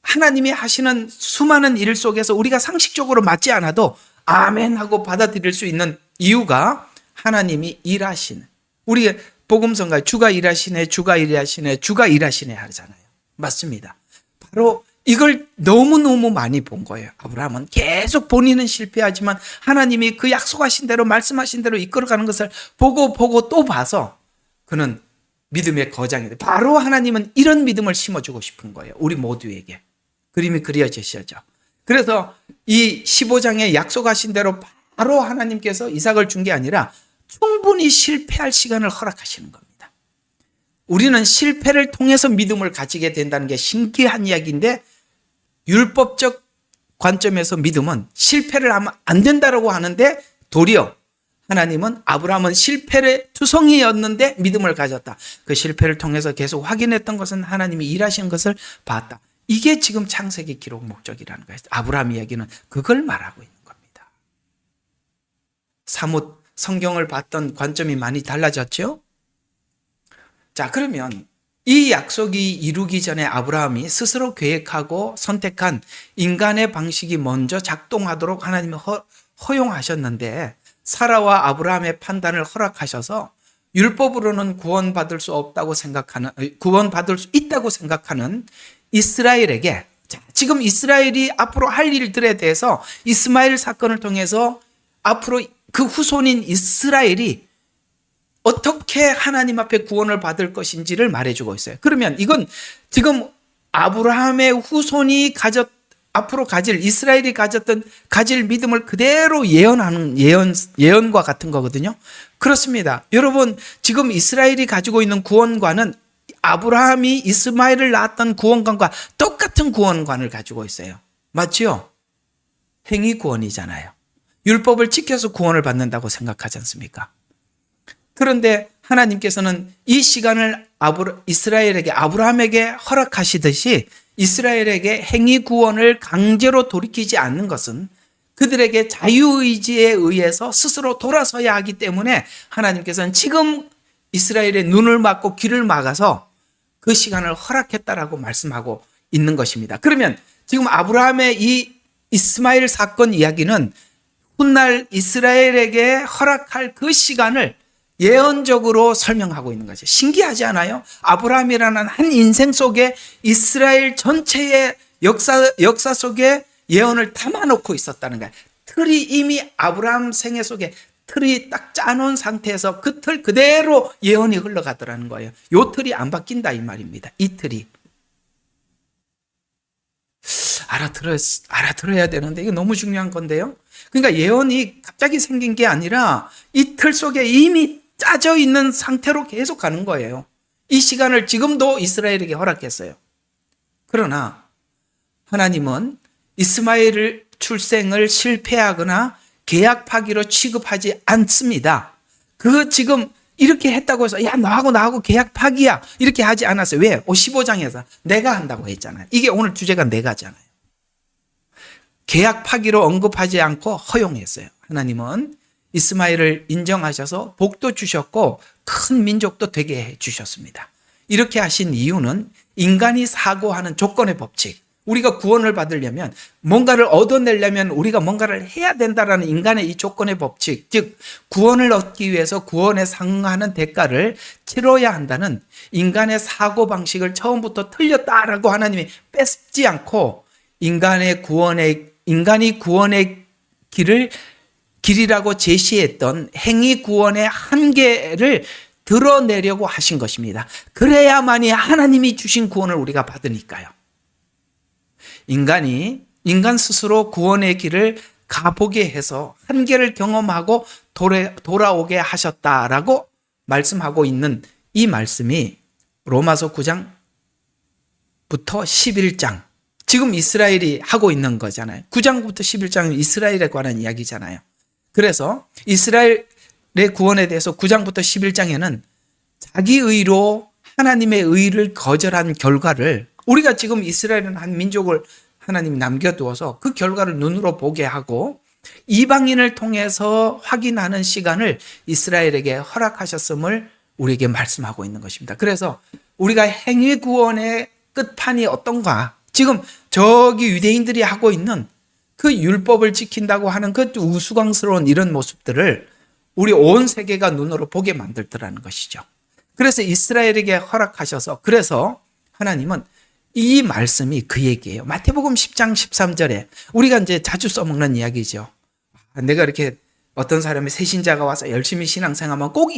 하나님이 하시는 수많은 일 속에서 우리가 상식적으로 맞지 않아도 아멘 하고 받아들일 수 있는 이유가 하나님이 일하시는, 우리 복음성가에 주가 일하시네 주가 일하시네 주가 일하시네 하잖아요. 맞습니다. 바로 이걸 너무너무 많이 본 거예요. 아브라함은 계속 본인은 실패하지만 하나님이 그 약속하신 대로 말씀하신 대로 이끌어가는 것을 보고 또 봐서 그는 믿음의 거장이 돼. 바로 하나님은 이런 믿음을 심어주고 싶은 거예요. 우리 모두에게. 그림이 그려지시죠. 그래서 이 15장에 약속하신 대로 바로 하나님께서 이삭을 준 게 아니라 충분히 실패할 시간을 허락하시는 겁니다. 우리는 실패를 통해서 믿음을 가지게 된다는 게 신기한 이야기인데, 율법적 관점에서 믿음은 실패를 하면 안 된다라고 하는데, 도리어 하나님은 아브라함은 실패의 투성이였는데 믿음을 가졌다. 그 실패를 통해서 계속 확인했던 것은 하나님이 일하신 것을 봤다. 이게 지금 창세기 기록 목적이라는 거예요. 아브라함 이야기는 그걸 말하고 있는 겁니다. 사뭇 성경을 봤던 관점이 많이 달라졌죠? 자, 그러면 이 약속이 이루기 전에 아브라함이 스스로 계획하고 선택한 인간의 방식이 먼저 작동하도록 하나님이 허용하셨는데, 사라와 아브라함의 판단을 허락하셔서 율법으로는 구원받을 수 있다고 생각하는 이스라엘에게, 지금 이스라엘이 앞으로 할 일들에 대해서 이스마엘 사건을 통해서 앞으로 그 후손인 이스라엘이 어떻게 하나님 앞에 구원을 받을 것인지를 말해주고 있어요. 그러면 이건 지금 아브라함의 후손이 앞으로 이스라엘이 가질 믿음을 그대로 예언하는 예언과 같은 거거든요. 그렇습니다. 여러분, 지금 이스라엘이 가지고 있는 구원관은 아브라함이 이스마엘을 낳았던 구원관과 똑같은 구원관을 가지고 있어요. 맞죠? 행위 구원이잖아요. 율법을 지켜서 구원을 받는다고 생각하지 않습니까? 그런데 하나님께서는 이 시간을 이스라엘에게, 아브라함에게 허락하시듯이 이스라엘에게 행위 구원을 강제로 돌이키지 않는 것은 그들에게 자유의지에 의해서 스스로 돌아서야 하기 때문에 하나님께서는 지금 이스라엘의 눈을 막고 귀를 막아서 그 시간을 허락했다라고 말씀하고 있는 것입니다. 그러면 지금 아브라함의 이 이스마엘 사건 이야기는 훗날 이스라엘에게 허락할 그 시간을 예언적으로 설명하고 있는 거죠. 신기하지 않아요? 아브라함이라는 한 인생 속에 이스라엘 전체의 역사 속에 예언을 담아놓고 있었다는 거예요. 틀이 이미 아브라함 생애 속에 틀이 딱 짜놓은 상태에서 그 틀 그대로 예언이 흘러가더라는 거예요. 요 틀이 안 바뀐다 이 말입니다. 이 틀이. 알아들어야 되는데 이게 너무 중요한 건데요. 그러니까 예언이 갑자기 생긴 게 아니라 이 틀 속에 이미 짜져 있는 상태로 계속 가는 거예요. 이 시간을 지금도 이스라엘에게 허락했어요. 그러나 하나님은 이스마엘 출생을 실패하거나 계약 파기로 취급하지 않습니다. 지금 이렇게 했다고 해서 야 너하고 나하고 계약 파기야 이렇게 하지 않았어요. 왜? 15장에서 내가 한다고 했잖아요. 이게 오늘 주제가 내가잖아요. 계약 파기로 언급하지 않고 허용했어요. 하나님은 이스마엘을 인정하셔서 복도 주셨고 큰 민족도 되게 해주셨습니다. 이렇게 하신 이유는 인간이 사고하는 조건의 법칙, 우리가 구원을 받으려면 뭔가를 얻어내려면 우리가 뭔가를 해야 된다라는 인간의 이 조건의 법칙, 즉 구원을 얻기 위해서 구원에 상응하는 대가를 치러야 한다는 인간의 사고방식을 처음부터 틀렸다라고 하나님이 뺏지 않고 인간이 구원의 길이라고 제시했던 행위 구원의 한계를 드러내려고 하신 것입니다. 그래야만이 하나님이 주신 구원을 우리가 받으니까요. 인간 스스로 구원의 길을 가보게 해서 한계를 경험하고 돌아오게 하셨다라고 말씀하고 있는 이 말씀이 로마서 9장부터 11장, 지금 이스라엘이 하고 있는 거잖아요. 9장부터 11장은 이스라엘에 관한 이야기잖아요. 그래서 이스라엘의 구원에 대해서 9장부터 11장에는 자기 의로 하나님의 의를 거절한 결과를, 우리가 지금 이스라엘은 한 민족을 하나님이 남겨두어서 그 결과를 눈으로 보게 하고 이방인을 통해서 확인하는 시간을 이스라엘에게 허락하셨음을 우리에게 말씀하고 있는 것입니다. 그래서 우리가 행위 구원의 끝판이 어떤가, 지금 저기 유대인들이 하고 있는 그 율법을 지킨다고 하는 그 우스꽝스러운 이런 모습들을 우리 온 세계가 눈으로 보게 만들더라는 것이죠. 그래서 이스라엘에게 허락하셔서, 그래서 하나님은 이 말씀이 그 얘기예요. 마태복음 10장 13절에 우리가 이제 자주 써먹는 이야기죠. 내가 이렇게 어떤 사람이 새신자가 와서 열심히 신앙생활하면 꼭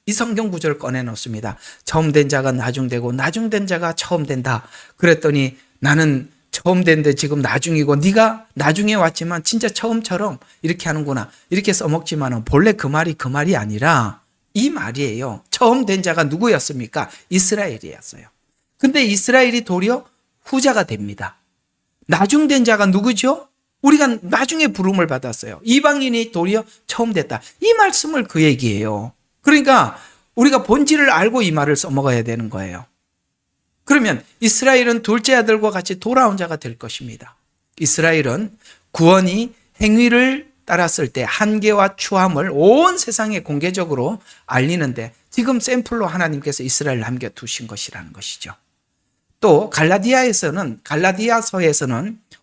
이 성경 구절을 꺼내놓습니다. 처음 된 자가 나중되고 나중된 자가 처음 된다. 그랬더니 나는 처음 된데 지금 나중이고 네가 나중에 왔지만 진짜 처음처럼 이렇게 하는구나. 이렇게 써먹지만 본래 그 말이 아니라 이 말이에요. 처음 된 자가 누구였습니까? 이스라엘이었어요. 근데 이스라엘이 도리어 후자가 됩니다. 나중된 자가 누구죠? 우리가 나중에 부름을 받았어요. 이방인이 도리어 처음 됐다. 이 말씀을 그 얘기예요. 그러니까 우리가 본질을 알고 이 말을 써먹어야 되는 거예요. 그러면 이스라엘은 둘째 아들과 같이 돌아온 자가 될 것입니다. 이스라엘은 구원이 행위를 따랐을 때 한계와 추함을 온 세상에 공개적으로 알리는데 지금 샘플로 하나님께서 이스라엘을 남겨두신 것이라는 것이죠. 또 갈라디아서에서는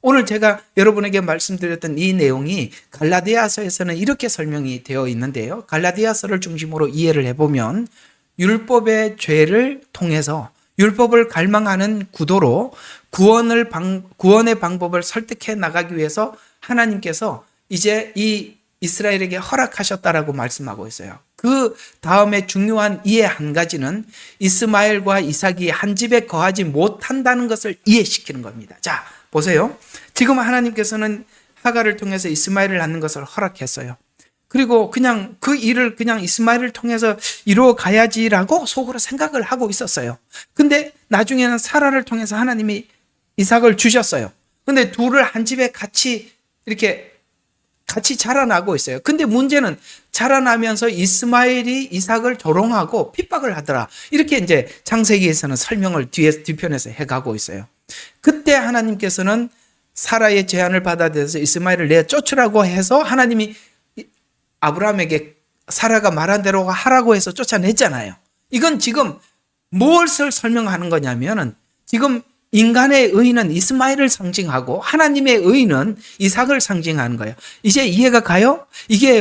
오늘 제가 여러분에게 말씀드렸던 이 내용이 갈라디아서에서는 이렇게 설명이 되어 있는데요. 갈라디아서를 중심으로 이해를 해보면 율법의 죄를 통해서 율법을 갈망하는 구도로 구원의 방법을 설득해 나가기 위해서 하나님께서 이제 이 이스라엘에게 허락하셨다라고 말씀하고 있어요. 그 다음에 중요한 이해 한 가지는 이스마엘과 이삭이 한 집에 거하지 못한다는 것을 이해시키는 겁니다. 자, 보세요. 지금 하나님께서는 하가를 통해서 이스마엘을 낳는 것을 허락했어요. 그리고 그냥 그 일을 그냥 이스마엘을 통해서 이루어 가야지라고 속으로 생각을 하고 있었어요. 근데 나중에는 사라를 통해서 하나님이 이삭을 주셨어요. 근데 둘을 한 집에 같이 자라나고 있어요. 근데 문제는 자라나면서 이스마엘이 이삭을 조롱하고 핍박을 하더라. 이렇게 이제 창세기에서는 설명을 뒤편에서 해가고 있어요. 그때 하나님께서는 사라의 제안을 받아들여서 이스마엘을 내어 쫓으라고 해서 하나님이 아브라함에게 사라가 말한 대로 하라고 해서 쫓아냈잖아요. 이건 지금 무엇을 설명하는 거냐면은 지금 인간의 의는 이스마엘을 상징하고 하나님의 의는 이삭을 상징하는 거예요. 이제 이해가 가요? 이게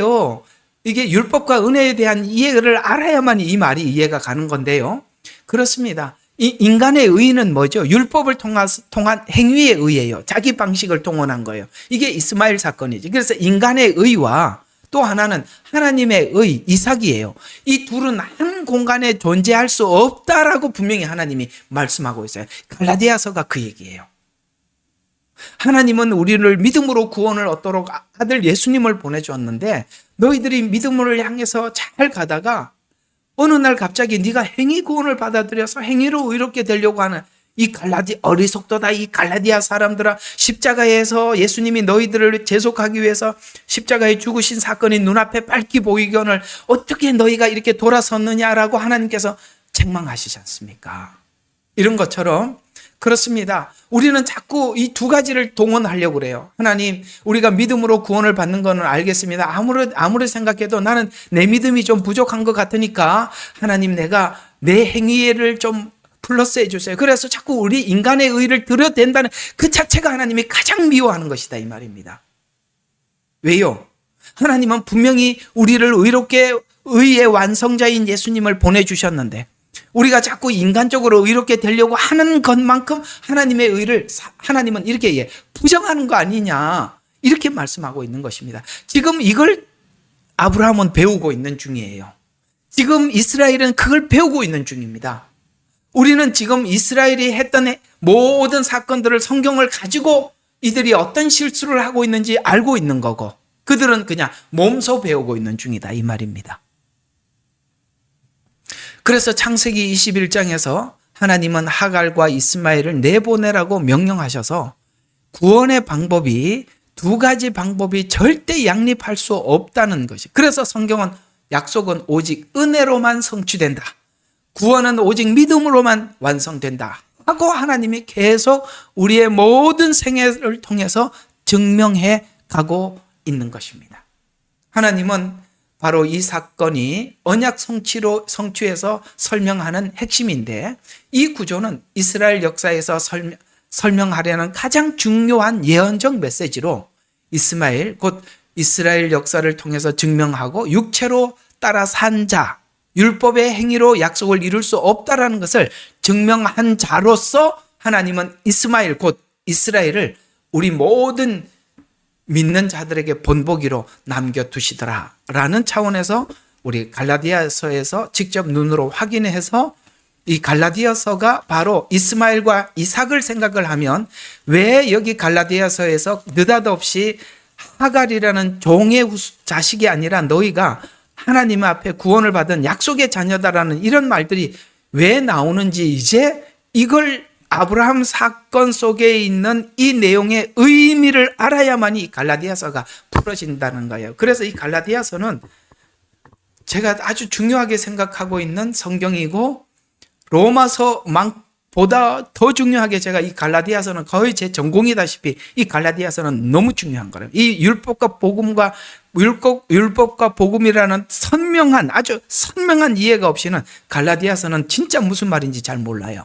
율법과 은혜에 대한 이해를 알아야만 이 말이 이해가 가는 건데요. 그렇습니다. 이 인간의 의는 뭐죠? 율법을 통한 행위의 의예요. 자기 방식을 동원한 거예요. 이게 이스마엘 사건이지. 그래서 인간의 의와 또 하나는 하나님의 의, 이삭이에요. 이 둘은 한 공간에 존재할 수 없다라고 분명히 하나님이 말씀하고 있어요. 갈라디아서가 그 얘기예요. 하나님은 우리를 믿음으로 구원을 얻도록 아들 예수님을 보내주었는데 너희들이 믿음을 향해서 잘 가다가 어느 날 갑자기 네가 행위 구원을 받아들여서 행위로 의롭게 되려고 하는 이 어리석도다. 이 갈라디아 사람들아, 십자가에서 예수님이 너희들을 제속하기 위해서 십자가에 죽으신 사건이 눈앞에 밝히 보이거늘 어떻게 너희가 이렇게 돌아섰느냐라고 하나님께서 책망하시지 않습니까? 이런 것처럼 그렇습니다. 우리는 자꾸 이 두 가지를 동원하려고 그래요. 하나님, 우리가 믿음으로 구원을 받는 거는 알겠습니다. 아무리 생각해도 나는 내 믿음이 좀 부족한 것 같으니까 하나님, 내가 내 행위를 좀 플러스 해주세요. 그래서 자꾸 우리 인간의 의를 들여댄다는 그 자체가 하나님이 가장 미워하는 것이다, 이 말입니다. 왜요? 하나님은 분명히 우리를 의롭게 의의 완성자인 예수님을 보내주셨는데 우리가 자꾸 인간적으로 의롭게 되려고 하는 것만큼 하나님의 의를 하나님은 이렇게 부정하는 거 아니냐, 이렇게 말씀하고 있는 것입니다. 지금 이걸 아브라함은 배우고 있는 중이에요. 지금 이스라엘은 그걸 배우고 있는 중입니다. 우리는 지금 이스라엘이 했던 모든 사건들을 성경을 가지고 이들이 어떤 실수를 하고 있는지 알고 있는 거고 그들은 그냥 몸소 배우고 있는 중이다 이 말입니다. 그래서 창세기 21장에서 하나님은 하갈과 이스마엘을 내보내라고 명령하셔서 구원의 방법이 두 가지 방법이 절대 양립할 수 없다는 것이. 그래서 성경은 약속은 오직 은혜로만 성취된다. 구원은 오직 믿음으로만 완성된다. 하고 하나님이 계속 우리의 모든 생애를 통해서 증명해 가고 있는 것입니다. 하나님은 바로 이 사건이 언약 성취에서 설명하는 핵심인데 이 구조는 이스라엘 역사에서 설명하려는 가장 중요한 예언적 메시지로 이스마엘 곧 이스라엘 역사를 통해서 증명하고 육체로 따라 산 자, 율법의 행위로 약속을 이룰 수 없다라는 것을 증명한 자로서 하나님은 이스마엘 곧 이스라엘을 우리 모든 믿는 자들에게 본보기로 남겨두시더라라는 차원에서 우리 갈라디아서에서 직접 눈으로 확인해서 이 갈라디아서가 바로 이스마엘과 이삭을 생각을 하면 왜 여기 갈라디아서에서 느닷없이 하갈이라는 종의 자식이 아니라 너희가 하나님 앞에 구원을 받은 약속의 자녀다라는 이런 말들이 왜 나오는지 이제 이걸 아브라함 사건 속에 있는 이 내용의 의미를 알아야만이 이 갈라디아서가 풀어진다는 거예요. 그래서 이 갈라디아서는 제가 아주 중요하게 생각하고 있는 성경이고 로마서보다 더 중요하게 제가 이 갈라디아서는 거의 제 전공이다시피 이 갈라디아서는 너무 중요한 거예요. 이 율법과 복음이라는 아주 선명한 이해가 없이는 갈라디아서는 진짜 무슨 말인지 잘 몰라요.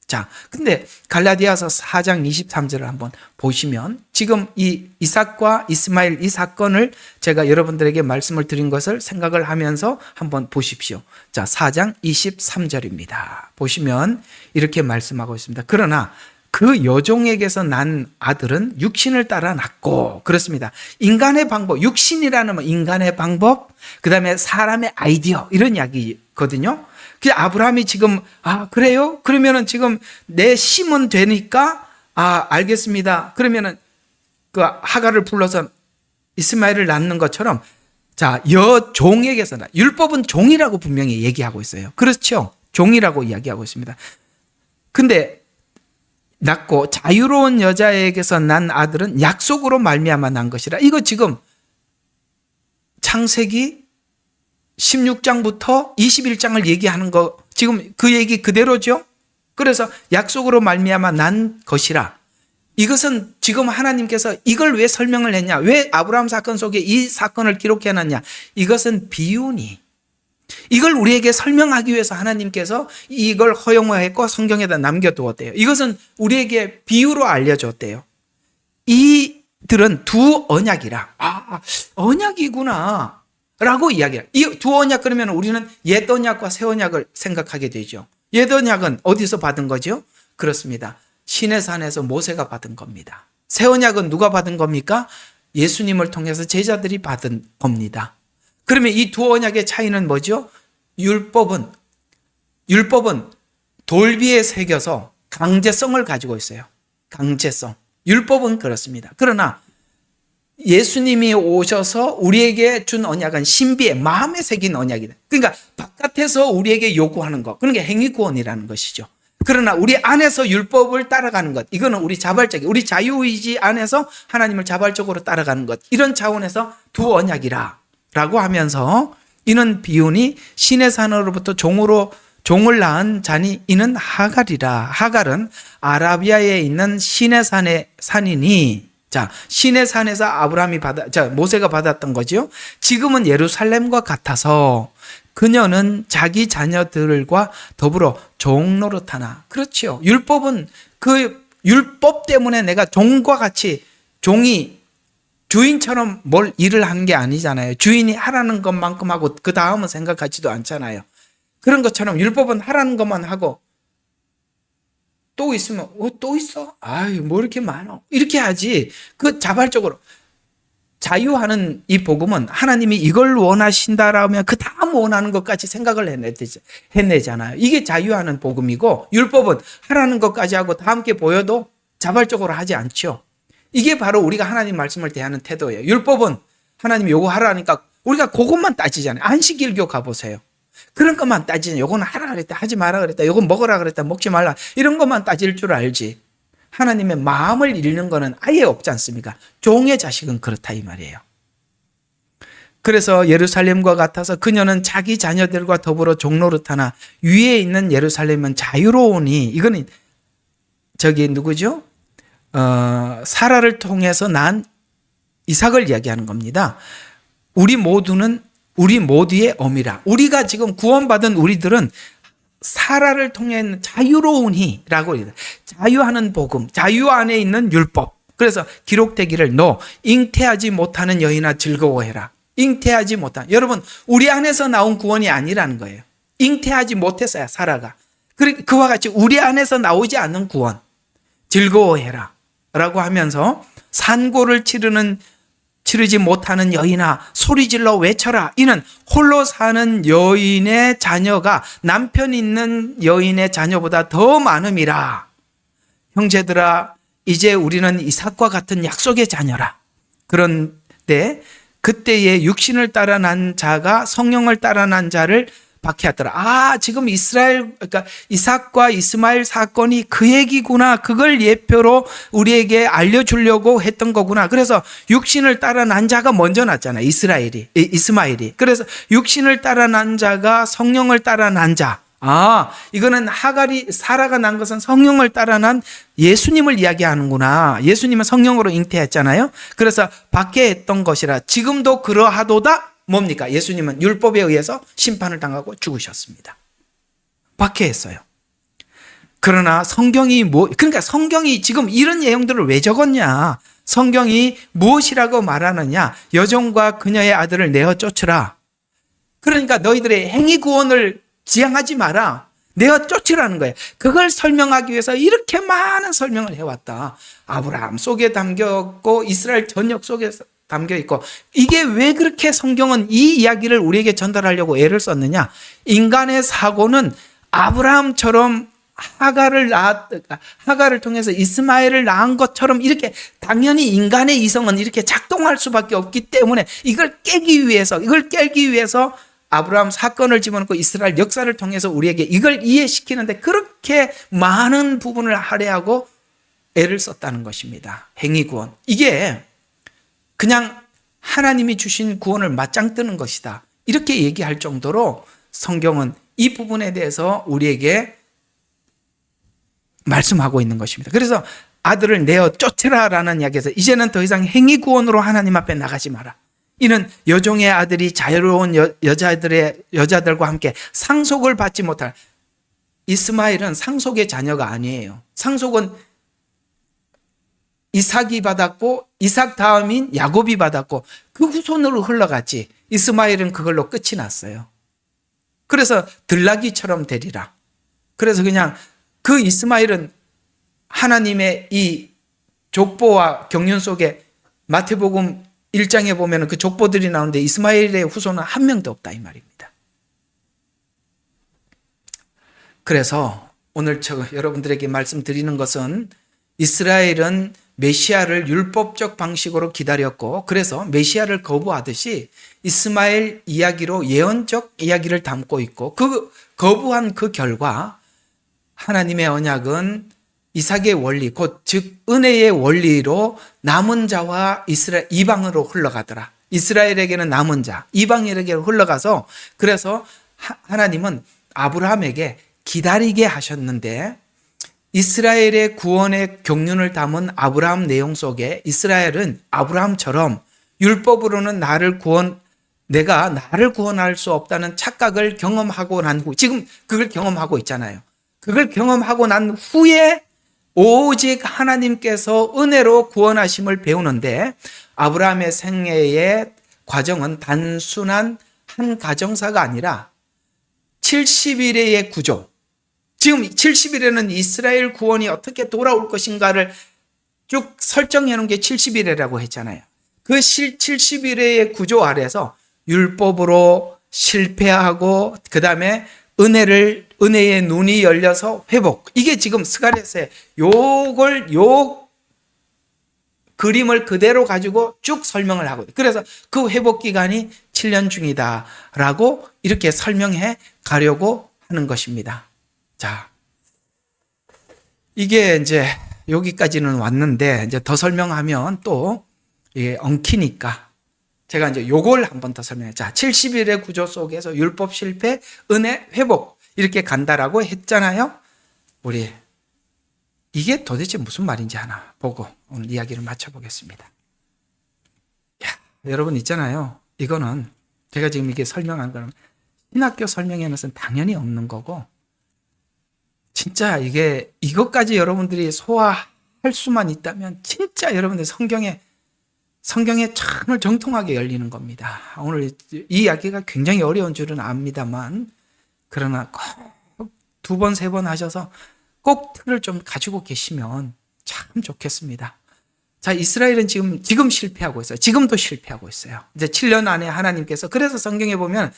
자, 근데 갈라디아서 4장 23절을 한번 보시면 지금 이 이삭과 이스마엘 이 사건을 제가 여러분들에게 말씀을 드린 것을 생각을 하면서 한번 보십시오. 자, 4장 23절입니다. 보시면 이렇게 말씀하고 있습니다. 그러나 그 여종에게서 난 아들은 육신을 따라 낳고 그렇습니다. 인간의 방법, 육신이라는 인간의 방법, 그 다음에 사람의 아이디어 이런 이야기거든요. 아브라함이 지금 그래요? 그러면은 지금 내 심은 되니까 알겠습니다. 그러면은 그 하갈을 불러서 이스마엘을 낳는 것처럼 자, 여종에게서 율법은 종이라고 분명히 얘기하고 있어요. 그렇죠? 종이라고 이야기하고 있습니다. 근데 낳고 자유로운 여자에게서 난 아들은 약속으로 말미암아 난 것이라. 이거 지금 창세기 16장부터 21장을 얘기하는 거 지금 그 얘기 그대로죠. 그래서 약속으로 말미암아 난 것이라. 이것은 지금 하나님께서 이걸 왜 설명을 했냐, 왜 아브라함 사건 속에 이 사건을 기록해놨냐, 이것은 비유니 이걸 우리에게 설명하기 위해서 하나님께서 이걸 허용했고 성경에다 남겨두었대요. 이것은 우리에게 비유로 알려줬대요. 이들은 두 언약이라. 언약이구나 라고 이야기해요. 이 두 언약 그러면 우리는 옛 언약과 새 언약을 생각하게 되죠. 옛 언약은 어디서 받은 거죠? 그렇습니다. 시내산에서 모세가 받은 겁니다. 새 언약은 누가 받은 겁니까? 예수님을 통해서 제자들이 받은 겁니다. 그러면 이 두 언약의 차이는 뭐죠? 율법은 돌비에 새겨서 강제성을 가지고 있어요. 강제성. 율법은 그렇습니다. 그러나 예수님이 오셔서 우리에게 준 언약은 신비에 마음에 새긴 언약이다. 그러니까 바깥에서 우리에게 요구하는 것, 그런 게 행위구원이라는 것이죠. 그러나 우리 안에서 율법을 따라가는 것, 이거는 우리 자발적인, 우리 자유의지 안에서 하나님을 자발적으로 따라가는 것, 이런 차원에서 두 언약이라 라고 하면서 이는 비유니 신의 산으로부터 종을 낳은 자니 이는 하갈이라. 하갈은 아라비아에 있는 신의 산의 산이니, 자, 신의 산에서 모세가 받았던 거죠. 지금은 예루살렘과 같아서 그녀는 자기 자녀들과 더불어 종노릇하나. 그렇죠. 율법은 그 율법 때문에 내가 종과 같이 종이 주인처럼 뭘 일을 하는 게 아니잖아요. 주인이 하라는 것만큼 하고 그 다음은 생각하지도 않잖아요. 그런 것처럼 율법은 하라는 것만 하고 또 있으면 또 있어? 뭐 이렇게 많어? 이렇게 하지. 그 자발적으로 자유하는 이 복음은 하나님이 이걸 원하신다라면 그 다음 원하는 것까지 생각을 해내잖아요. 이게 자유하는 복음이고 율법은 하라는 것까지 하고 다 함께 보여도 자발적으로 하지 않죠. 이게 바로 우리가 하나님 말씀을 대하는 태도예요. 율법은 하나님이 요거 하라니까 우리가 그것만 따지잖아요. 안식일교 가보세요. 그런 것만 따지잖아요. 요거는 하라 그랬다, 하지 마라 그랬다, 요건 먹으라 그랬다, 먹지 말라, 이런 것만 따질 줄 알지 하나님의 마음을 읽는 거는 아예 없지 않습니까? 종의 자식은 그렇다 이 말이에요. 그래서 예루살렘과 같아서 그녀는 자기 자녀들과 더불어 종노릇하나 위에 있는 예루살렘은 자유로우니, 이거는 저기 누구죠? 사라를 통해서 난 이삭을 이야기하는 겁니다. 우리 모두의 어미라. 우리가 지금 구원받은 우리들은 사라를 통해 자유로우니라고 해요. 자유하는 복음, 자유 안에 있는 율법. 그래서 기록되기를 너 잉태하지 못하는 여인아 즐거워해라. 잉태하지 못한. 여러분, 우리 안에서 나온 구원이 아니라는 거예요. 잉태하지 못했어요, 사라가. 그와 같이 우리 안에서 나오지 않는 구원. 즐거워해라. 라고 하면서 산고를 치르지 못하는 여인아 소리질러 외쳐라. 이는 홀로 사는 여인의 자녀가 남편 있는 여인의 자녀보다 더 많음이라. 형제들아, 이제 우리는 이삭과 같은 약속의 자녀라. 그런데 그때에 육신을 따라 난 자가 성령을 따라 난 자를 박해하더라. 지금 그러니까 이삭과 이스마엘 사건이 그 얘기구나. 그걸 예표로 우리에게 알려주려고 했던 거구나. 그래서 육신을 따라 난 자가 먼저 났잖아요. 이스마엘이. 그래서 육신을 따라 난 자가 성령을 따라 난 자. 이거는 사라가 난 것은 성령을 따라 난 예수님을 이야기하는구나. 예수님은 성령으로 잉태했잖아요. 그래서 박해했던 것이라. 지금도 그러하도다. 뭡니까? 예수님은 율법에 의해서 심판을 당하고 죽으셨습니다. 박해했어요. 그러나 그러니까 성경이 지금 이런 내용들을 왜 적었냐? 성경이 무엇이라고 말하느냐? 여종과 그녀의 아들을 내어 쫓으라. 그러니까 너희들의 행위 구원을 지향하지 마라. 내어 쫓으라는 거예요. 그걸 설명하기 위해서 이렇게 많은 설명을 해왔다. 아브라함 속에 담겼고 이스라엘 전역 속에 담겨 있고, 이게 왜 그렇게 성경은 이 이야기를 우리에게 전달하려고 애를 썼느냐? 인간의 사고는 아브라함처럼 하가를 통해서 이스마엘을 낳은 것처럼 이렇게 당연히 인간의 이성은 이렇게 작동할 수밖에 없기 때문에 이걸 깨기 위해서 아브라함 사건을 집어넣고 이스라엘 역사를 통해서 우리에게 이걸 이해시키는데 그렇게 많은 부분을 할애하고 애를 썼다는 것입니다. 행위구원. 이게 그냥 하나님이 주신 구원을 맞짱 뜨는 것이다. 이렇게 얘기할 정도로 성경은 이 부분에 대해서 우리에게 말씀하고 있는 것입니다. 그래서 아들을 내어 쫓으라라는 이야기에서 이제는 더 이상 행위구원으로 하나님 앞에 나가지 마라. 이는 여종의 아들이 자유로운 여자들과 함께 상속을 받지 못할. 이스마엘은 상속의 자녀가 아니에요. 상속은 이삭이 받았고 이삭 다음인 야곱이 받았고 그 후손으로 흘러갔지. 이스마엘은 그걸로 끝이 났어요. 그래서 들나귀처럼 되리라. 그래서 그냥 그 이스마엘은 하나님의 이 족보와 경륜 속에 마태복음 1장에 보면 그 족보들이 나오는데 이스마엘의 후손은 한 명도 없다 이 말입니다. 그래서 오늘 여러분들에게 말씀드리는 것은 이스라엘은 메시아를 율법적 방식으로 기다렸고 그래서 메시아를 거부하듯이 이스마엘 이야기로 예언적 이야기를 담고 있고 그 거부한 그 결과 하나님의 언약은 이삭의 원리 즉 은혜의 원리로 남은 자와 이방으로 흘러가더라. 이스라엘에게는 남은 자, 이방인에게 흘러가서 그래서 하나님은 아브라함에게 기다리게 하셨는데 이스라엘의 구원의 경륜을 담은 아브라함 내용 속에 이스라엘은 아브라함처럼 율법으로는 내가 나를 구원할 수 없다는 착각을 경험하고 난 후, 지금 그걸 경험하고 있잖아요. 그걸 경험하고 난 후에 오직 하나님께서 은혜로 구원하심을 배우는데 아브라함의 생애의 과정은 단순한 한 가정사가 아니라 70일의 구조. 지금 70일에는 이스라엘 구원이 어떻게 돌아올 것인가를 쭉 설정해 놓은 게 70일이라고 했잖아요. 그 70일의 구조 아래서 율법으로 실패하고 그다음에 은혜의 눈이 열려서 회복. 이게 지금 스가랴서의 그림을 그대로 가지고 쭉 설명을 하고, 그래서 그 회복 기간이 7년 중이다라고 이렇게 설명해 가려고 하는 것입니다. 자, 이게 이제 여기까지는 왔는데 이제 더 설명하면 또 이게 엉키니까 제가 이제 요걸 한번 더 설명해. 자, 70일의 구조 속에서 율법 실패, 은혜 회복 이렇게 간다라고 했잖아요. 우리 이게 도대체 무슨 말인지 하나 보고 오늘 이야기를 마쳐보겠습니다. 야, 여러분 있잖아요. 이거는 제가 지금 이게 설명한 거는 신학교 설명에는 당연히 없는 거고, 진짜 이게 이것까지 여러분들이 소화할 수만 있다면 진짜 여러분들 성경에 창을 정통하게 열리는 겁니다. 오늘 이 이야기가 굉장히 어려운 줄은 압니다만, 그러나 꼭 2번, 3번 하셔서 꼭 틀을 좀 가지고 계시면 참 좋겠습니다. 자, 이스라엘은 지금 실패하고 있어요. 지금도 실패하고 있어요. 이제 7년 안에 하나님께서, 그래서 성경에 보면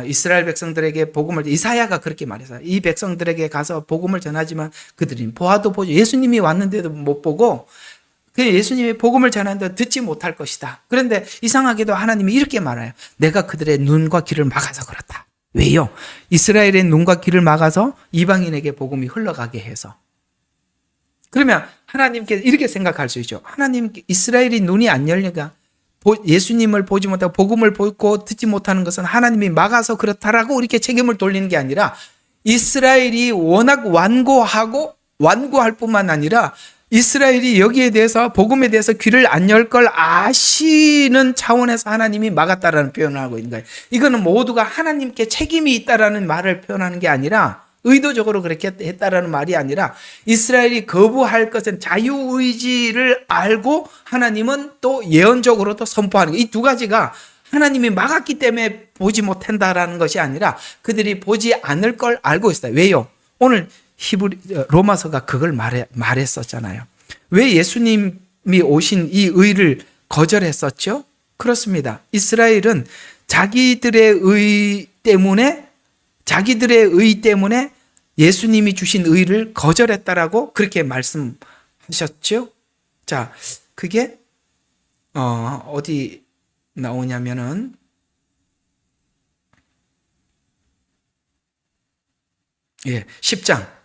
이스라엘 백성들에게 복음을, 이사야가 그렇게 말했어요. 이 백성들에게 가서 복음을 전하지만 그들이 보아도 보지, 예수님이 왔는데도 못 보고 예수님이 복음을 전하는데 듣지 못할 것이다. 그런데 이상하게도 하나님이 이렇게 말해요. 내가 그들의 눈과 귀를 막아서 그렇다. 왜요? 이스라엘의 눈과 귀를 막아서 이방인에게 복음이 흘러가게 해서. 그러면 하나님께 이렇게 생각할 수 있죠. 하나님, 이스라엘이 눈이 안 열리니까 예수님을 보지 못하고 복음을 보고 듣지 못하는 것은 하나님이 막아서 그렇다라고 이렇게 책임을 돌리는 게 아니라, 이스라엘이 워낙 완고할 뿐만 아니라 이스라엘이 여기에 대해서, 복음에 대해서 귀를 안 열 걸 아시는 차원에서 하나님이 막았다라는 표현을 하고 있는 거예요. 이거는 모두가 하나님께 책임이 있다라는 말을 표현하는 게 아니라, 의도적으로 그렇게 했다라는 말이 아니라, 이스라엘이 거부할 것은 자유의지를 알고 하나님은 또 예언적으로도 선포하는 거예요. 이 두 가지가 하나님이 막았기 때문에 보지 못한다라는 것이 아니라 그들이 보지 않을 걸 알고 있어요. 왜요? 오늘 로마서가 그걸 말했었잖아요. 왜 예수님이 오신 이 의를 거절했었죠? 그렇습니다. 이스라엘은 자기들의 의 때문에 예수님이 주신 의를 거절했다라고 그렇게 말씀하셨죠? 자, 그게 어디 나오냐면은 10장.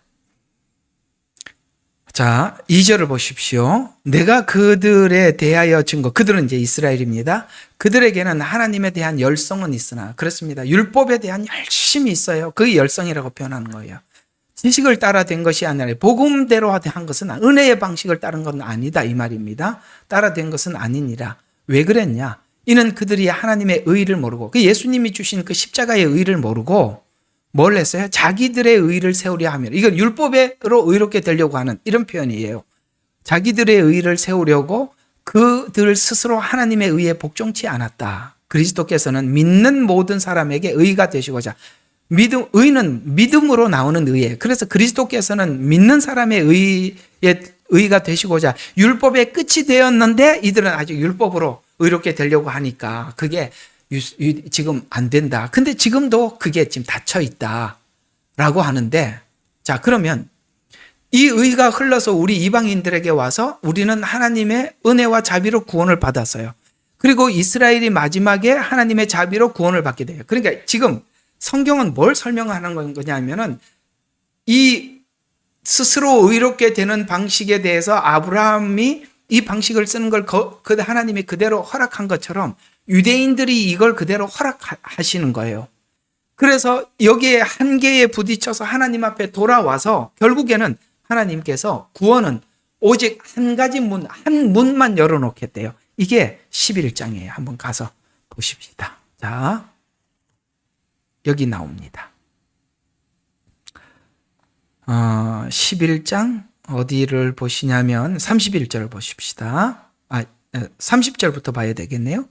자, 2절을 보십시오. 내가 그들에 대하여 증거, 그들은 이제 이스라엘입니다. 그들에게는 하나님에 대한 열성은 있으나, 그렇습니다. 율법에 대한 열심이 있어요. 그게 열성이라고 표현하는 거예요. 지식을 따라 된 것이 아니라 복음대로 한 것은, 은혜의 방식을 따른 건 아니다 이 말입니다. 따라 된 것은 아니니라. 왜 그랬냐? 이는 그들이 하나님의 의를 모르고, 그 예수님이 주신 그 십자가의 의를 모르고 뭘 했어요? 자기들의 의를 세우려 하면, 이건 율법으로 의롭게 되려고 하는 이런 표현이에요. 자기들의 의를 세우려고 그들 스스로 하나님의 의에 복종치 않았다. 그리스도께서는 믿는 모든 사람에게 의가 되시고자, 의는 믿음으로 나오는 의예요. 그래서 그리스도께서는 믿는 사람의 의가 되시고자 율법의 끝이 되었는데, 이들은 아직 율법으로 의롭게 되려고 하니까 그게 지금 안 된다. 근데 지금도 그게 지금 닫혀 있다라고 하는데, 자, 그러면 이 의가 흘러서 우리 이방인들에게 와서 우리는 하나님의 은혜와 자비로 구원을 받았어요. 그리고 이스라엘이 마지막에 하나님의 자비로 구원을 받게 돼요. 그러니까 지금 성경은 뭘 설명하는 거냐면은, 이 스스로 의롭게 되는 방식에 대해서 아브라함이 이 방식을 쓰는 걸 하나님이 그대로 허락한 것처럼 유대인들이 이걸 그대로 허락하시는 거예요. 그래서 여기에 한계에 부딪혀서 하나님 앞에 돌아와서 결국에는 하나님께서 구원은 오직 한 가지 한 문만 열어놓겠대요. 이게 11장이에요. 한번 가서 보십시다. 자, 여기 나옵니다. 11장 어디를 보시냐면 31절을 보십시다. 30절부터 봐야 되겠네요.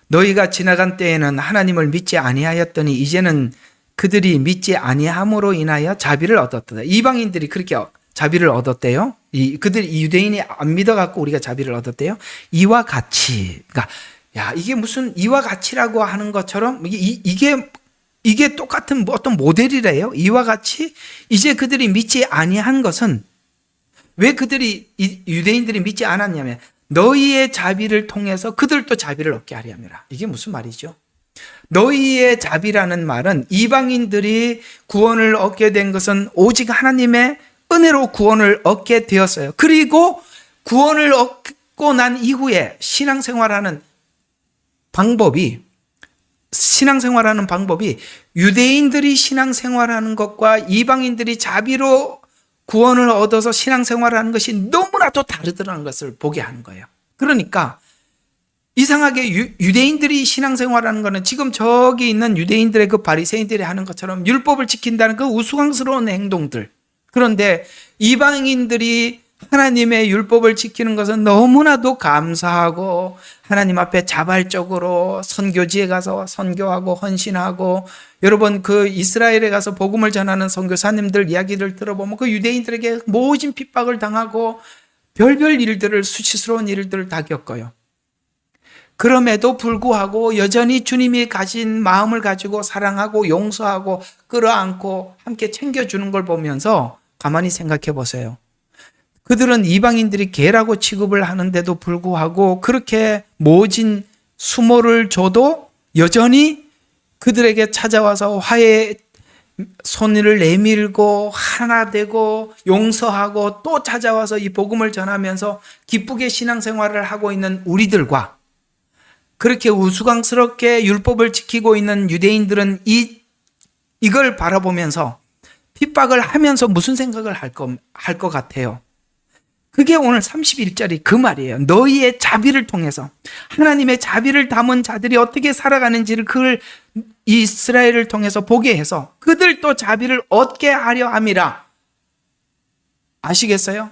너희가 지나간 때에는 하나님을 믿지 아니하였더니 이제는 그들이 믿지 아니함으로 인하여 자비를 얻었다. 이방인들이 그렇게 자비를 얻었대요. 그들이 유대인이 안 믿어갖고 우리가 자비를 얻었대요. 이와 같이, 그러니까 이게 무슨 이와 같이라고 하는 것처럼 이게 똑같은 어떤 모델이래요. 이와 같이 이제 그들이 믿지 아니한 것은, 왜 유대인들이 믿지 않았냐면, 너희의 자비를 통해서 그들도 자비를 얻게 하려 함이라. 이게 무슨 말이죠? 너희의 자비라는 말은 이방인들이 구원을 얻게 된 것은 오직 하나님의 은혜로 구원을 얻게 되었어요. 그리고 구원을 얻고 난 이후에 신앙생활하는 방법이 유대인들이 신앙생활하는 것과 이방인들이 자비로 구원을 얻어서 신앙생활하는 것이 너무나도 다르다는 것을 보게 하는 거예요. 그러니까 이상하게 유대인들이 신앙생활하는 것은 지금 저기 있는 유대인들의 그 바리새인들이 하는 것처럼 율법을 지킨다는 그 우스꽝스러운 행동들. 그런데 이방인들이 하나님의 율법을 지키는 것은 너무나도 감사하고 하나님 앞에 자발적으로 선교지에 가서 선교하고 헌신하고, 여러분 그 이스라엘에 가서 복음을 전하는 선교사님들 이야기를 들어보면 그 유대인들에게 모진 핍박을 당하고 별별 일들을, 수치스러운 일들을 다 겪어요. 그럼에도 불구하고 여전히 주님이 가진 마음을 가지고 사랑하고 용서하고 끌어안고 함께 챙겨주는 걸 보면서 가만히 생각해 보세요. 그들은 이방인들이 개라고 취급을 하는데도 불구하고 그렇게 모진 수모를 줘도 여전히 그들에게 찾아와서 화해의 손을 내밀고 하나 되고 용서하고 또 찾아와서 이 복음을 전하면서 기쁘게 신앙생활을 하고 있는 우리들과 그렇게 우스꽝스럽게 율법을 지키고 있는 유대인들은 이걸 바라보면서 핍박을 하면서 무슨 생각을 할 것 같아요? 그게 오늘 31절이 그 말이에요. 너희의 자비를 통해서 하나님의 자비를 담은 자들이 어떻게 살아가는지를 그걸 이스라엘을 통해서 보게 해서 그들도 자비를 얻게 하려 함이라. 아시겠어요?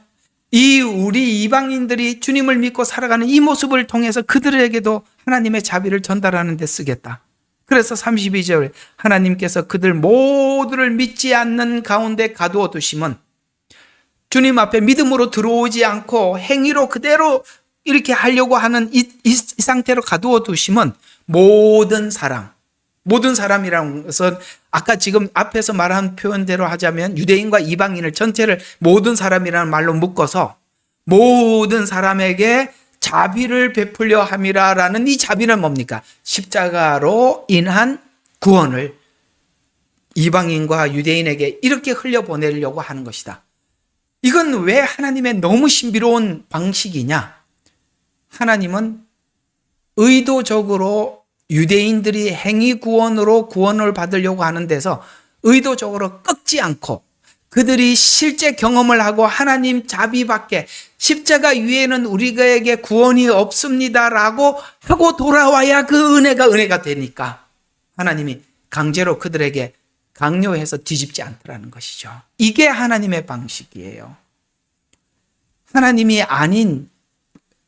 우리 이방인들이 주님을 믿고 살아가는 이 모습을 통해서 그들에게도 하나님의 자비를 전달하는 데 쓰겠다. 그래서 32절에 하나님께서 그들 모두를 믿지 않는 가운데 가두어 두심은, 주님 앞에 믿음으로 들어오지 않고 행위로 그대로 이렇게 하려고 하는 이 상태로 가두어 두심은 모든 사람이라는 것은 아까 지금 앞에서 말한 표현대로 하자면 유대인과 이방인을 전체를 모든 사람이라는 말로 묶어서 모든 사람에게 자비를 베풀려 함이라라는 이 자비는 뭡니까? 십자가로 인한 구원을 이방인과 유대인에게 이렇게 흘려보내려고 하는 것이다. 이건 왜 하나님의 너무 신비로운 방식이냐? 하나님은 의도적으로 유대인들이 행위 구원으로 구원을 받으려고 하는 데서 의도적으로 꺾지 않고 그들이 실제 경험을 하고 하나님 자비밖에 십자가 위에는 우리에게 구원이 없습니다라고 하고 돌아와야 그 은혜가 되니까 하나님이 강제로 그들에게 강요해서 뒤집지 않더라는 것이죠. 이게 하나님의 방식이에요. 하나님이 아닌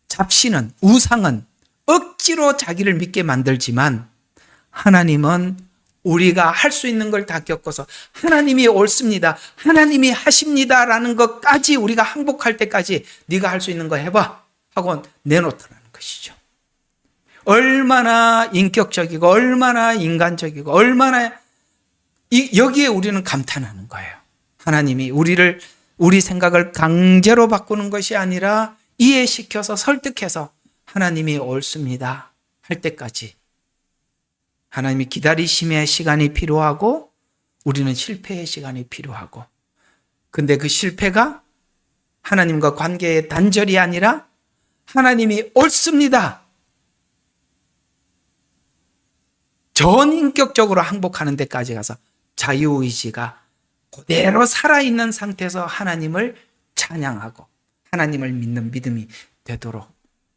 잡신은, 우상은 억지로 자기를 믿게 만들지만 하나님은 우리가 할 수 있는 걸 다 겪어서 하나님이 옳습니다, 하나님이 하십니다라는 것까지 우리가 항복할 때까지 네가 할 수 있는 거 해봐 하고 내놓더라는 것이죠. 얼마나 인격적이고 얼마나 인간적이고 얼마나 여기에 우리는 감탄하는 거예요. 하나님이 우리 생각을 강제로 바꾸는 것이 아니라 이해시켜서 설득해서 하나님이 옳습니다 할 때까지 하나님이 기다리심의 시간이 필요하고 우리는 실패의 시간이 필요하고, 근데 그 실패가 하나님과 관계의 단절이 아니라 하나님이 옳습니다 전인격적으로 항복하는 데까지 가서 자유의지가 그대로 살아있는 상태에서 하나님을 찬양하고 하나님을 믿는 믿음이 되도록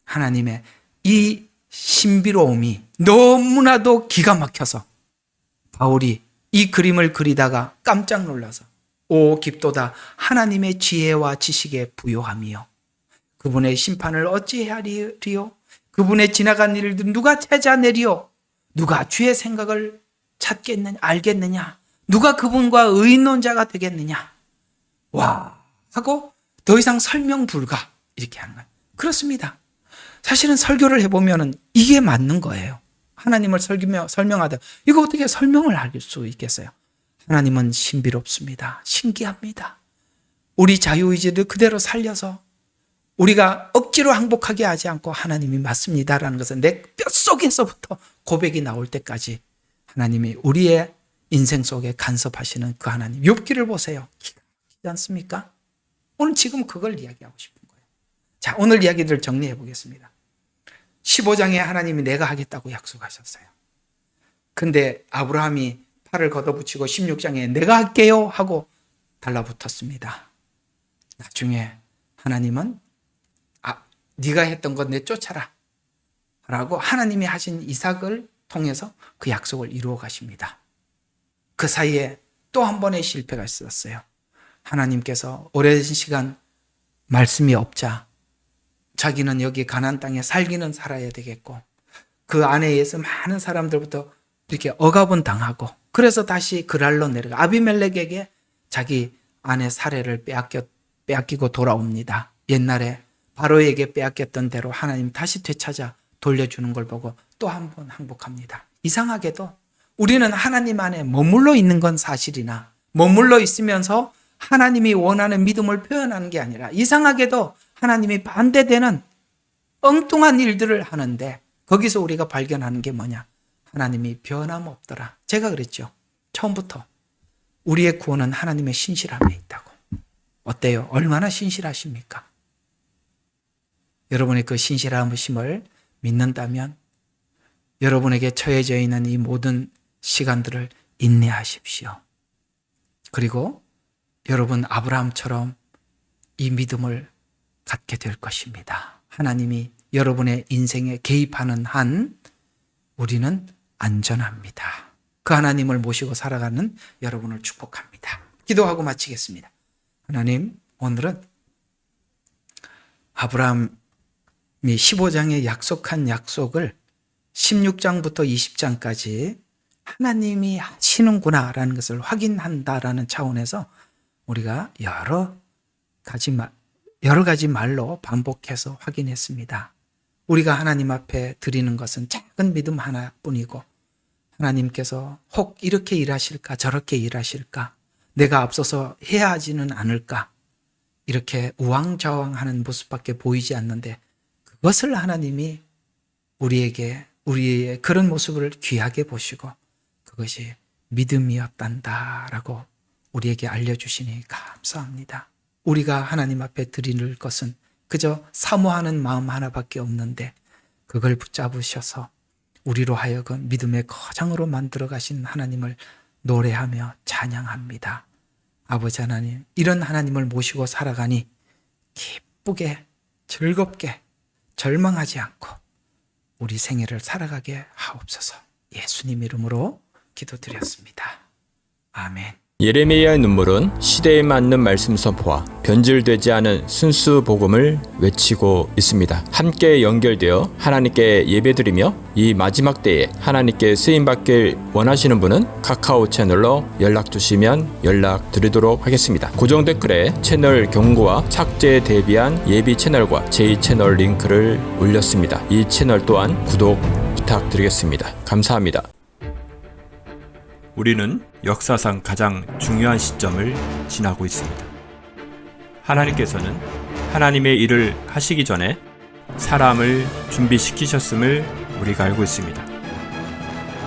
하나님의 이 신비로움이 너무나도 기가 막혀서 바울이 이 그림을 그리다가 깜짝 놀라서 오 깊도다 하나님의 지혜와 지식의 부요함이요 그분의 심판을 어찌하리요 그분의 지나간 일을 누가 찾아내리요 누가 주의 생각을 찾겠느냐 알겠느냐 누가 그분과 의논자가 되겠느냐 와 하고 더 이상 설명 불가 이렇게 하는 거예요. 그렇습니다. 사실은 설교를 해보면 이게 맞는 거예요. 하나님을 설명하다 이거 어떻게 설명을 할 수 있겠어요? 하나님은 신비롭습니다. 신기합니다. 우리 자유의지를 그대로 살려서 우리가 억지로 항복하게 하지 않고 하나님이 맞습니다라는 것은 내 뼛속에서부터 고백이 나올 때까지 하나님이 우리의 인생 속에 간섭하시는 그 하나님, 욥기를 보세요. 기가 막히지 않습니까? 오늘 지금 그걸 이야기하고 싶은 거예요. 자, 오늘 이야기를 정리해 보겠습니다. 15장에 하나님이 내가 하겠다고 약속하셨어요. 근데 아브라함이 팔을 걷어붙이고 16장에 내가 할게요 하고 달라붙었습니다. 나중에 하나님은 네가 했던 것 내쫓아라 라고 하나님이 하신 이삭을 통해서 그 약속을 이루어 가십니다. 그 사이에 또 한 번의 실패가 있었어요. 하나님께서 오랜 시간 말씀이 없자 자기는 여기 가나안 땅에 살기는 살아야 되겠고 그 안에 의해서 많은 사람들부터 이렇게 억압은 당하고 그래서 다시 그랄로 내려가 아비멜렉에게 자기 아내 사레를 빼앗기고 돌아옵니다. 옛날에 바로에게 빼앗겼던 대로 하나님 다시 되찾아 돌려주는 걸 보고 또 한 번 항복합니다. 이상하게도 우리는 하나님 안에 머물러 있는 건 사실이나 머물러 있으면서 하나님이 원하는 믿음을 표현하는 게 아니라 이상하게도 하나님이 반대되는 엉뚱한 일들을 하는데 거기서 우리가 발견하는 게 뭐냐? 하나님이 변함없더라. 제가 그랬죠. 처음부터 우리의 구원은 하나님의 신실함에 있다고. 어때요? 얼마나 신실하십니까? 여러분의 그 신실함을 믿는다면 여러분에게 처해져 있는 이 모든 시간들을 인내하십시오. 그리고 여러분 아브라함처럼 이 믿음을 갖게 될 것입니다. 하나님이 여러분의 인생에 개입하는 한 우리는 안전합니다. 그 하나님을 모시고 살아가는 여러분을 축복합니다. 기도하고 마치겠습니다. 하나님, 오늘은 아브라함이 15장에 약속한 약속을 16장부터 20장까지 하나님이 하시는구나라는 것을 확인한다라는 차원에서 우리가 여러 가지 말로 반복해서 확인했습니다. 우리가 하나님 앞에 드리는 것은 작은 믿음 하나뿐이고 하나님께서 혹 이렇게 일하실까 저렇게 일하실까 내가 앞서서 해야 하지는 않을까 이렇게 우왕좌왕하는 모습밖에 보이지 않는데 그것을 하나님이 우리의 그런 모습을 귀하게 보시고 그것이 믿음이었단다라고 우리에게 알려주시니 감사합니다. 우리가 하나님 앞에 드릴 것은 그저 사모하는 마음 하나밖에 없는데 그걸 붙잡으셔서 우리로 하여금 믿음의 거장으로 만들어 가신 하나님을 노래하며 찬양합니다. 아버지 하나님, 이런 하나님을 모시고 살아가니 기쁘게 즐겁게 절망하지 않고 우리 생애를 살아가게 하옵소서. 예수님 이름으로 기도드렸습니다. 아멘. 예레미야의 눈물은 시대에 맞는 말씀 선포와 변질되지 않은 순수 복음을 외치고 있습니다. 함께 연결되어 하나님께 예배드리며 이 마지막 때에 하나님께 쓰임받길 원하시는 분은 카카오 채널로 연락 주시면 연락드리도록 하겠습니다. 고정 댓글에 채널 경고와 착지에 대비한 예비 채널과 제2채널 링크를 올렸습니다. 이 채널 또한 구독 부탁드리겠습니다. 감사합니다. 우리는 역사상 가장 중요한 시점을 지나고 있습니다. 하나님께서는 하나님의 일을 하시기 전에 사람을 준비시키셨음을 우리가 알고 있습니다.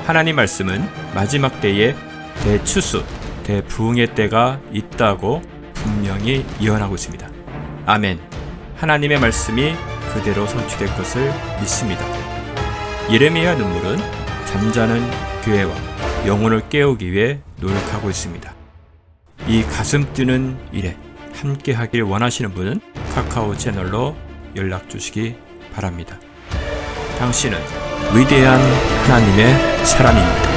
하나님 말씀은 마지막 때에 대추수, 대부흥의 때가 있다고 분명히 예언하고 있습니다. 아멘. 하나님의 말씀이 그대로 성취될 것을 믿습니다. 예레미야 눈물은 잠자는 교회와 영혼을 깨우기 위해 노력하고 있습니다. 이 가슴 뛰는 일에 함께 하길 원하시는 분은 카카오 채널로 연락 주시기 바랍니다. 당신은 위대한 하나님의 사람입니다.